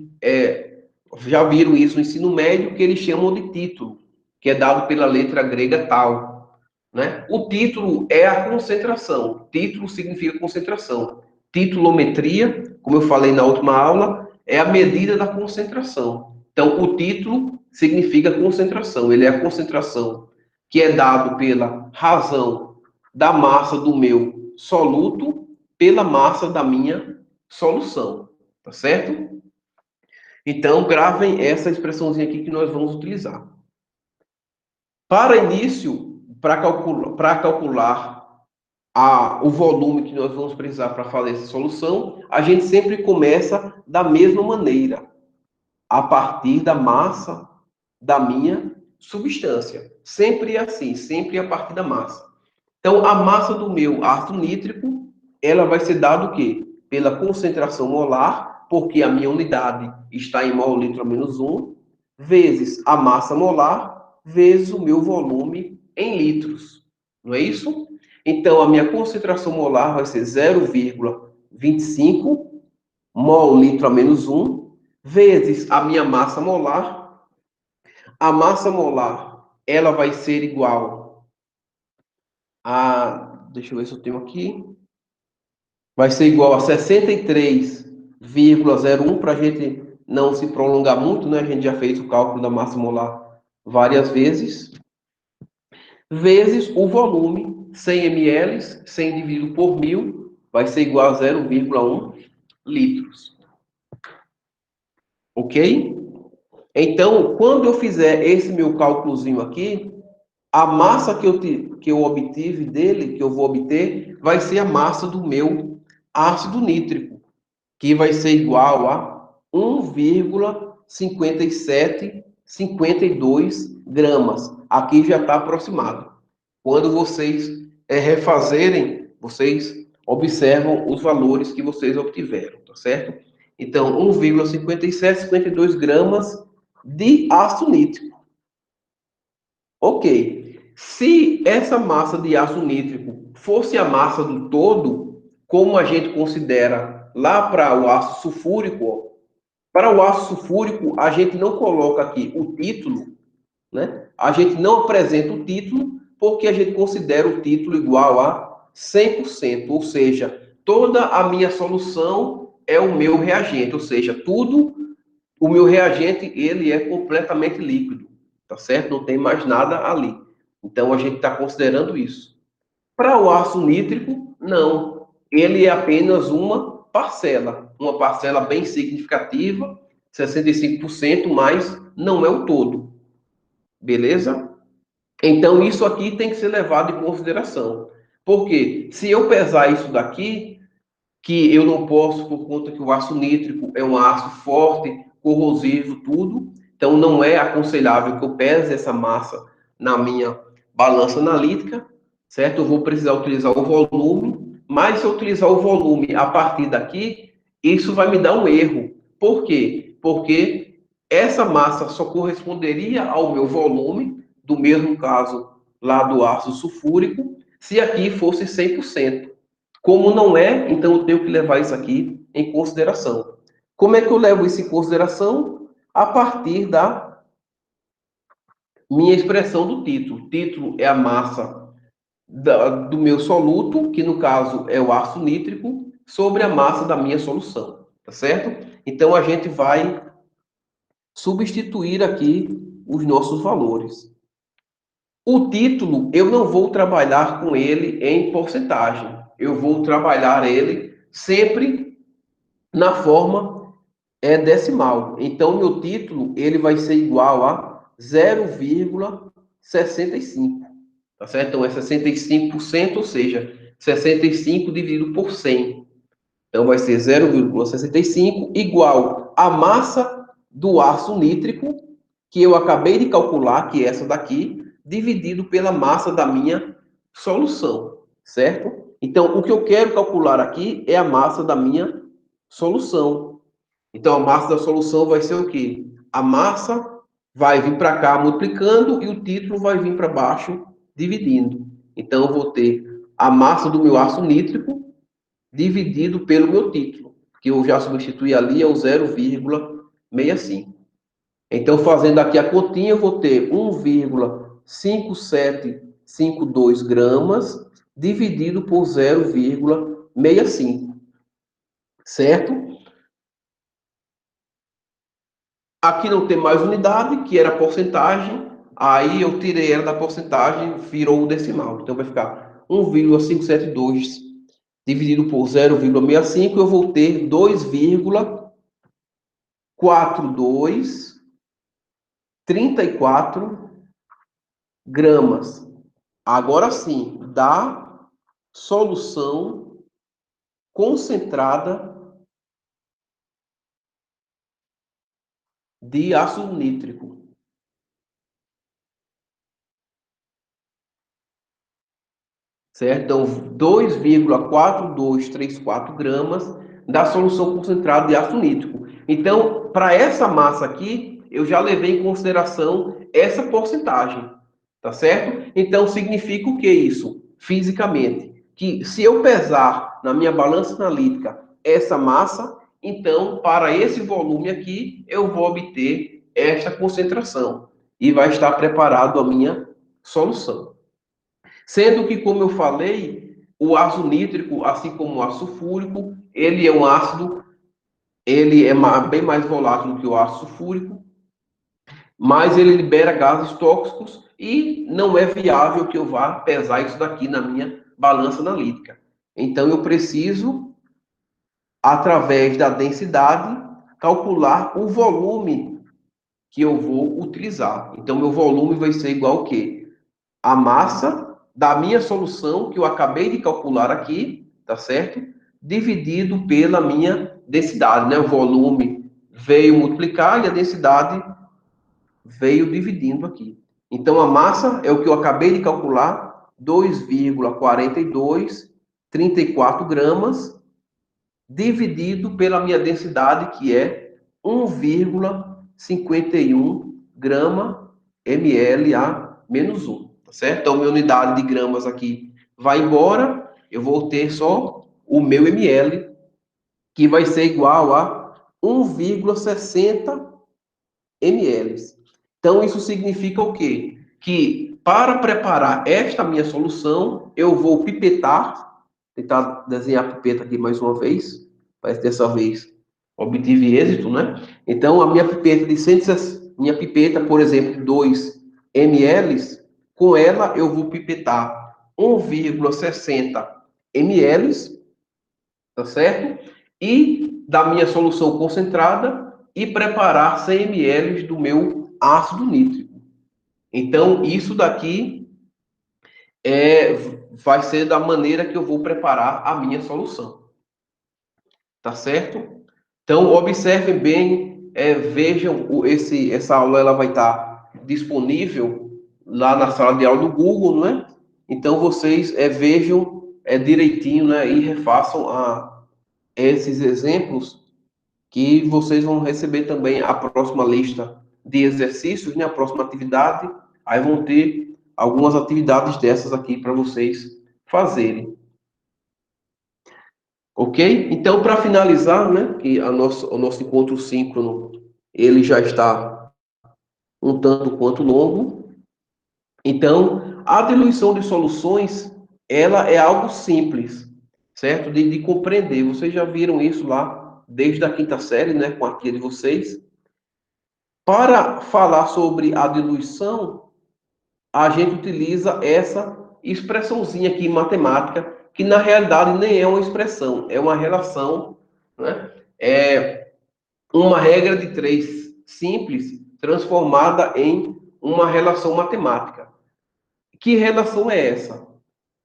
já viram isso no ensino médio, que eles chamam de título, que é dado pela letra grega tal, né? O título é a concentração. Título significa concentração. Titulometria, como eu falei na última aula, é a medida da concentração. Então, o título significa concentração. Ele é a concentração que é dado pela razão da massa do meu soluto pela massa da minha solução. Tá certo? Então, gravem essa expressãozinha aqui que nós vamos utilizar. Para início, para calcular o volume que nós vamos precisar para fazer essa solução, a gente sempre começa da mesma maneira, a partir da massa da minha substância. Sempre assim, sempre a partir da massa. Então, a massa do meu ácido nítrico, ela vai ser dada o quê? Pela concentração molar, porque a minha unidade está em mol litro a menos 1, vezes a massa molar, vezes o meu volume em litros. Não é isso? Então, a minha concentração molar vai ser 0,25 mol litro a menos 1, vezes a minha massa molar. A massa molar, ela vai ser igual deixa eu ver se eu tenho aqui, vai ser igual a 63,01, para a gente não se prolongar muito, né? A gente já fez o cálculo da massa molar várias vezes, vezes o volume, 100 ml, 100 dividido por 1000, vai ser igual a 0,1 litros. Ok? Então, quando eu fizer esse meu cálculozinho aqui, a massa que eu obtive dele, que eu vou obter, vai ser a massa do meu ácido nítrico, que vai ser igual a 1,5752 gramas. Aqui já está aproximado. Quando vocês refazerem, vocês observam os valores que vocês obtiveram, tá certo? Então, 1,5752 gramas de ácido nítrico. Ok. Se essa massa de ácido nítrico fosse a massa do todo, como a gente considera lá para o ácido sulfúrico, para o ácido sulfúrico, a gente não coloca aqui o título, né? A gente não apresenta o título, porque a gente considera o título igual a 100%, ou seja, toda a minha solução é o meu reagente, ou seja, tudo, o meu reagente, ele é completamente líquido, tá certo? Não tem mais nada ali. Então, a gente está considerando isso. Para o ácido nítrico, não. Ele é apenas uma parcela bem significativa, 65%, mas não é o todo. Beleza? Então, isso aqui tem que ser levado em consideração. Porque se eu pesar isso daqui, que eu não posso, por conta que o ácido nítrico é um ácido forte, corrosivo, tudo, então não é aconselhável que eu pese essa massa na minha balança analítica, certo? Eu vou precisar utilizar o volume, mas se eu utilizar o volume a partir daqui, isso vai me dar um erro. Por quê? Porque essa massa só corresponderia ao meu volume, do mesmo caso lá do ácido sulfúrico, se aqui fosse 100%. Como não é, então eu tenho que levar isso aqui em consideração. Como é que eu levo isso em consideração? A partir da minha expressão do título. O título é a massa do meu soluto, que no caso é o ácido nítrico, sobre a massa da minha solução, tá certo? Então a gente vai substituir aqui os nossos valores. O título, eu não vou trabalhar com ele em porcentagem. Eu vou trabalhar ele sempre na forma decimal. Então, meu título, ele vai ser igual a 0,65. Tá certo? Então, é 65%, ou seja, 65 dividido por 100. Então, vai ser 0,65 igual a massa do ácido nítrico, que eu acabei de calcular, que é essa daqui, dividido pela massa da minha solução, certo? Então, o que eu quero calcular aqui é a massa da minha solução. Então, a massa da solução vai ser o quê? A massa vai vir para cá multiplicando e o título vai vir para baixo dividindo. Então, eu vou ter a massa do meu ácido nítrico dividido pelo meu título, que eu já substituí ali, é o 0,65. Então, fazendo aqui a continha, eu vou ter 1,5752 gramas dividido por 0,65, certo? Aqui não tem mais unidade, que era a porcentagem, aí eu tirei ela da porcentagem, virou o decimal. Então, vai ficar 1,572 dividido por 0,65, eu vou ter 2,4234 gramas. Agora sim, da solução concentrada de ácido nítrico. Certo? Então, 2,4234 gramas da solução concentrada de ácido nítrico. Então, para essa massa aqui, eu já levei em consideração essa porcentagem, tá certo? Então, significa o que isso? Fisicamente, que se eu pesar na minha balança analítica essa massa, então, para esse volume aqui, eu vou obter esta concentração e vai estar preparado a minha solução. Sendo que, como eu falei, o ácido nítrico, assim como o ácido sulfúrico, ele é um ácido, ele é bem mais volátil do que o ácido sulfúrico, mas ele libera gases tóxicos e não é viável que eu vá pesar isso daqui na minha balança analítica. Então, eu preciso, através da densidade, calcular o volume que eu vou utilizar. Então, meu volume vai ser igual ao quê? A massa da minha solução, que eu acabei de calcular aqui, tá certo? Dividido pela minha densidade, né? O volume veio multiplicar e a densidade veio dividindo aqui. Então, a massa é o que eu acabei de calcular, 2,4234 gramas, dividido pela minha densidade, que é 1,51 grama ml a menos 1, tá certo? Então, minha unidade de gramas aqui vai embora, eu vou ter só o meu ml, que vai ser igual a 1,60 ml. Então, isso significa o quê? Que para preparar esta minha solução, eu vou pipetar, tentar desenhar a pipeta aqui mais uma vez, mas dessa vez obtive êxito, né? Então, a minha pipeta de 160, minha pipeta, por exemplo, 2 ml, com ela eu vou pipetar 1,60 ml, tá certo? E da minha solução concentrada e preparar 100 ml do meu ácido nítrico. Então, isso daqui vai ser da maneira que eu vou preparar a minha solução. Tá certo? Então, observem bem, vejam, essa aula ela vai estar disponível lá na sala de aula do Google, né? Então, vocês vejam direitinho, né? E refaçam esses exemplos que vocês vão receber também a próxima lista de exercícios, né? A próxima atividade. Aí vão ter algumas atividades dessas aqui para vocês fazerem. Ok? Então, para finalizar, né, que o nosso encontro síncrono, ele já está um tanto quanto longo. Então, a diluição de soluções, ela é algo simples, certo? De compreender. Vocês já viram isso lá desde a quinta série, né, com a tia de vocês. Para falar sobre a diluição, a gente utiliza essa expressãozinha aqui em matemática, que na realidade nem é uma expressão, é uma relação, né? É uma regra de três simples transformada em uma relação matemática. Que relação é essa?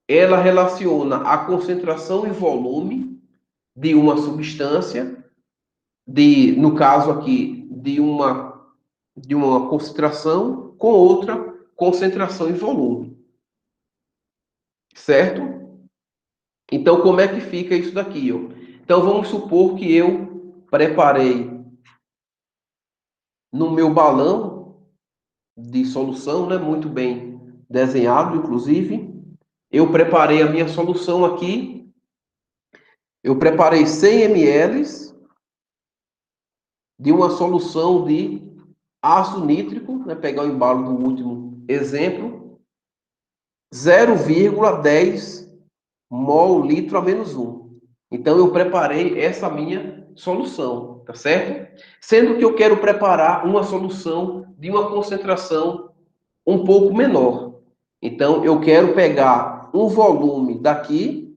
Ela relaciona a concentração e volume de uma substância, no caso aqui, de uma concentração com outra concentração e volume. Certo? Então, como é que fica isso daqui? Ó? Então, vamos supor que eu preparei no meu balão de solução, né, muito bem desenhado, inclusive. Eu preparei a minha solução aqui. Eu preparei 100 ml de uma solução de ácido nítrico, né, pegar o embalo do último exemplo, 0,10 mol litro a menos 1. Então, eu preparei essa minha solução, tá certo? Sendo que eu quero preparar uma solução de uma concentração um pouco menor. Então, eu quero pegar um volume daqui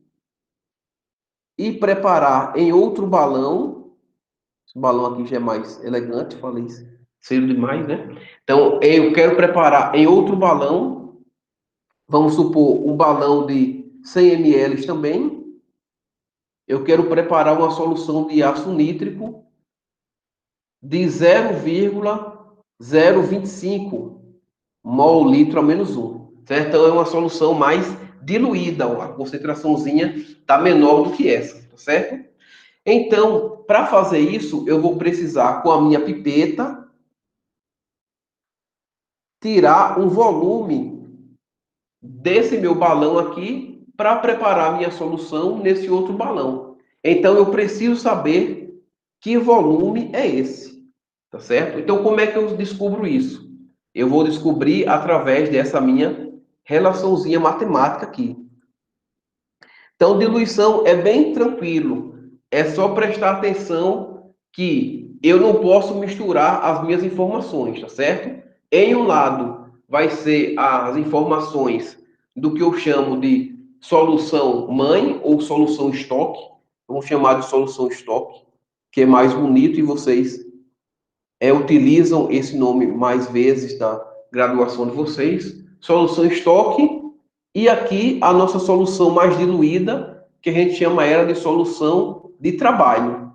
e preparar em outro balão. Esse balão aqui já é mais elegante, falei cedo demais, né? Então, eu quero preparar em outro balão, vamos supor, um balão de 100 ml também. Eu quero preparar uma solução de ácido nítrico de 0,025 mol litro a menos 1. Certo? Então, é uma solução mais diluída, a concentraçãozinha está menor do que essa, tá certo? Então, para fazer isso, eu vou precisar, com a minha pipeta, tirar um volume desse meu balão aqui para preparar a minha solução nesse outro balão. Então, eu preciso saber que volume é esse, tá certo? Então, como é que eu descubro isso? Eu vou descobrir através dessa minha relaçãozinha matemática aqui. Então, diluição é bem tranquilo. É só prestar atenção que eu não posso misturar as minhas informações, tá certo? Em um lado vai ser as informações do que eu chamo de solução mãe ou solução estoque. Vamos chamar de solução estoque, que é mais bonito e vocês utilizam esse nome mais vezes na graduação de vocês. Solução estoque. E aqui a nossa solução mais diluída, que a gente chama ela de solução de trabalho.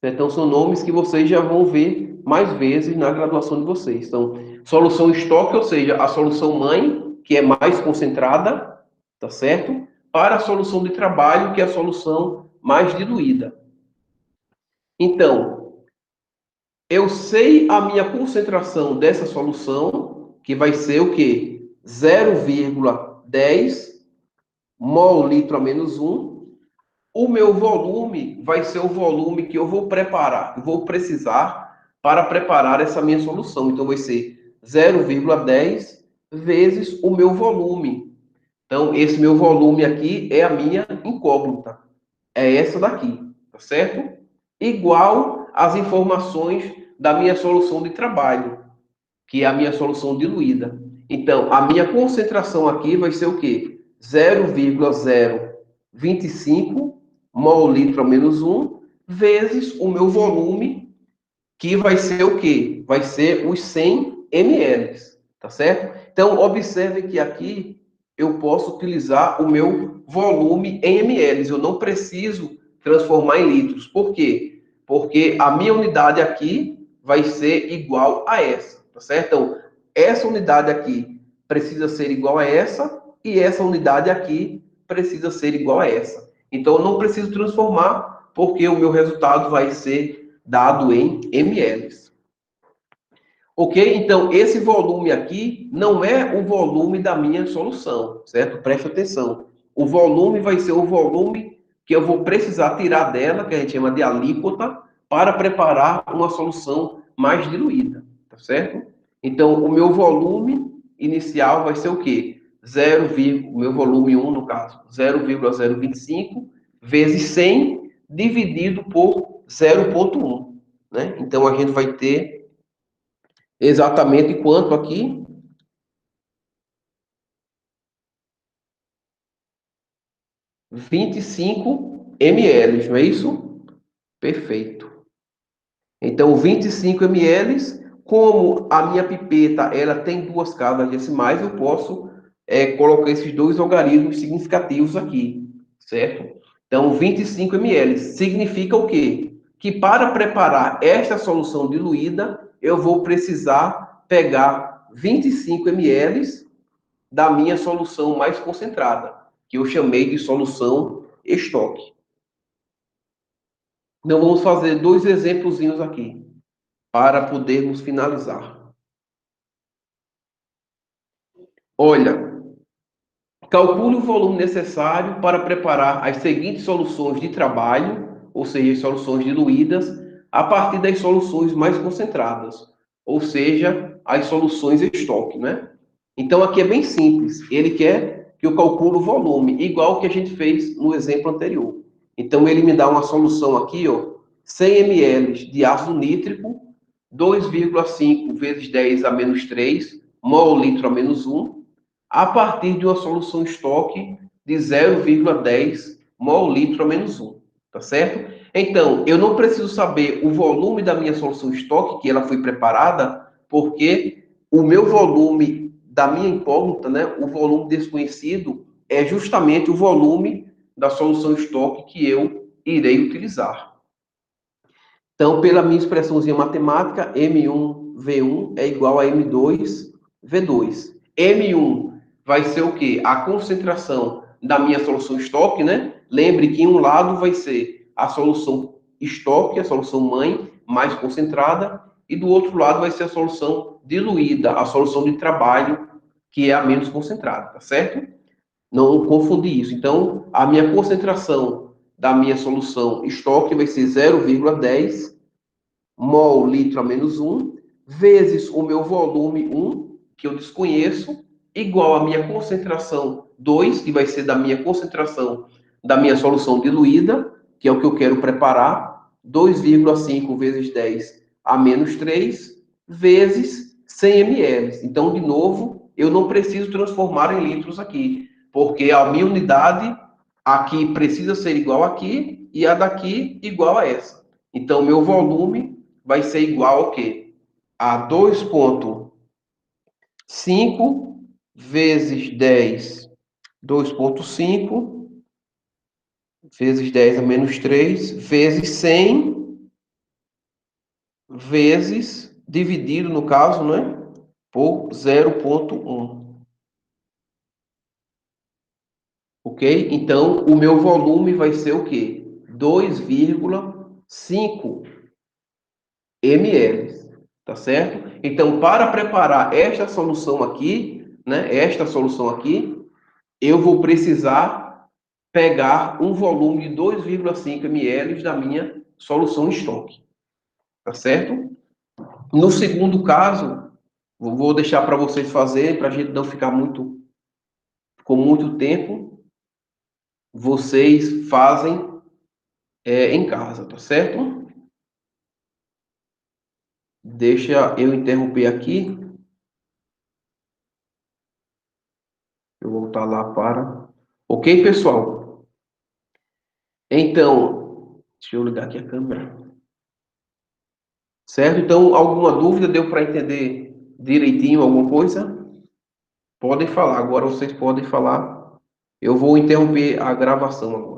Então, são nomes que vocês já vão ver mais vezes na graduação de vocês. Então, solução estoque, ou seja, a solução mãe, que é mais concentrada, tá certo? Para a solução de trabalho, que é a solução mais diluída. Então, eu sei a minha concentração dessa solução, que vai ser o quê? 0,10 mol litro a menos 1. O meu volume vai ser o volume que eu vou preparar, eu vou precisar para preparar essa minha solução. Então, vai ser 0,10 vezes o meu volume. Então, esse meu volume aqui é a minha incógnita. É essa daqui, tá certo? Igual às informações da minha solução de trabalho, que é a minha solução diluída. Então, a minha concentração aqui vai ser o quê? 0,025 mol litro a menos 1, vezes o meu volume, que vai ser o quê? Vai ser os 100 ml, tá certo? Então, observe que aqui eu posso utilizar o meu volume em ml, eu não preciso transformar em litros. Por quê? Porque a minha unidade aqui vai ser igual a essa, tá certo? Então, essa unidade aqui precisa ser igual a essa, e essa unidade aqui precisa ser igual a essa. Então, eu não preciso transformar, porque o meu resultado vai ser dado em ml. Ok? Então, esse volume aqui não é o volume da minha solução, certo? Preste atenção. O volume vai ser o volume que eu vou precisar tirar dela, que a gente chama de alíquota, para preparar uma solução mais diluída, tá certo? Então, o meu volume inicial vai ser o quê? 0, o meu volume 1, no caso, 0,025 vezes 100 dividido por 0,1, né? Então, a gente vai ter exatamente quanto aqui? 25 ml, não é isso? Perfeito. Então, 25 ml, como a minha pipeta ela tem duas casas decimais, eu posso colocar esses dois logaritmos significativos aqui, certo? Então, 25 ml significa o quê? Que para preparar esta solução diluída, eu vou precisar pegar 25 ml da minha solução mais concentrada, que eu chamei de solução estoque. Então, vamos fazer dois exemplozinhos aqui, para podermos finalizar. Olha, calcule o volume necessário para preparar as seguintes soluções de trabalho, ou seja, soluções diluídas, a partir das soluções mais concentradas, ou seja, as soluções estoque, né? Então, aqui é bem simples. Ele quer que eu calcule o volume, igual que a gente fez no exemplo anterior. Então, ele me dá uma solução aqui, ó, 100 ml de ácido nítrico, 2,5 vezes 10 a menos 3, mol litro a menos 1, a partir de uma solução estoque de 0,10 mol litro a menos 1, tá certo? Então, eu não preciso saber o volume da minha solução estoque, que ela foi preparada, porque o meu volume da minha incógnita, né, o volume desconhecido, é justamente o volume da solução estoque que eu irei utilizar. Então, pela minha expressãozinha matemática, M1V1 é igual a M2V2. M1 vai ser o quê? A concentração da minha solução estoque, né? Lembre que em um lado vai ser a solução estoque, a solução mãe, mais concentrada, e do outro lado vai ser a solução diluída, a solução de trabalho, que é a menos concentrada, tá certo? Não confundir isso. Então, a minha concentração da minha solução estoque vai ser 0,10 mol litro a menos 1, vezes o meu volume 1, que eu desconheço, igual a minha concentração 2, que vai ser da minha concentração da minha solução diluída, que é o que eu quero preparar, 2,5 vezes 10 a menos 3, vezes 100 ml. Então, de novo, eu não preciso transformar em litros aqui, porque a minha unidade aqui precisa ser igual aqui e a daqui igual a essa. Então, meu volume vai ser igual ao quê? A 2,5 vezes 10, 2,5 vezes 10 a menos 3, vezes 100, vezes, dividido no caso, né? Por 0,1. Ok? Então, o meu volume vai ser o quê? 2,5 ml, tá certo? Então, para preparar esta solução aqui, né, esta solução aqui, eu vou precisar pegar um volume de 2,5 ml da minha solução estoque, tá certo? No segundo caso, vou deixar para vocês fazerem, para a gente não ficar muito com muito tempo, vocês fazem em casa, tá certo? Deixa eu interromper aqui. Eu vou voltar lá para. Ok, pessoal? Então, deixa eu ligar aqui a câmera. Certo? Então, alguma dúvida? Deu para entender direitinho alguma coisa? Podem falar. Agora vocês podem falar. Eu vou interromper a gravação agora.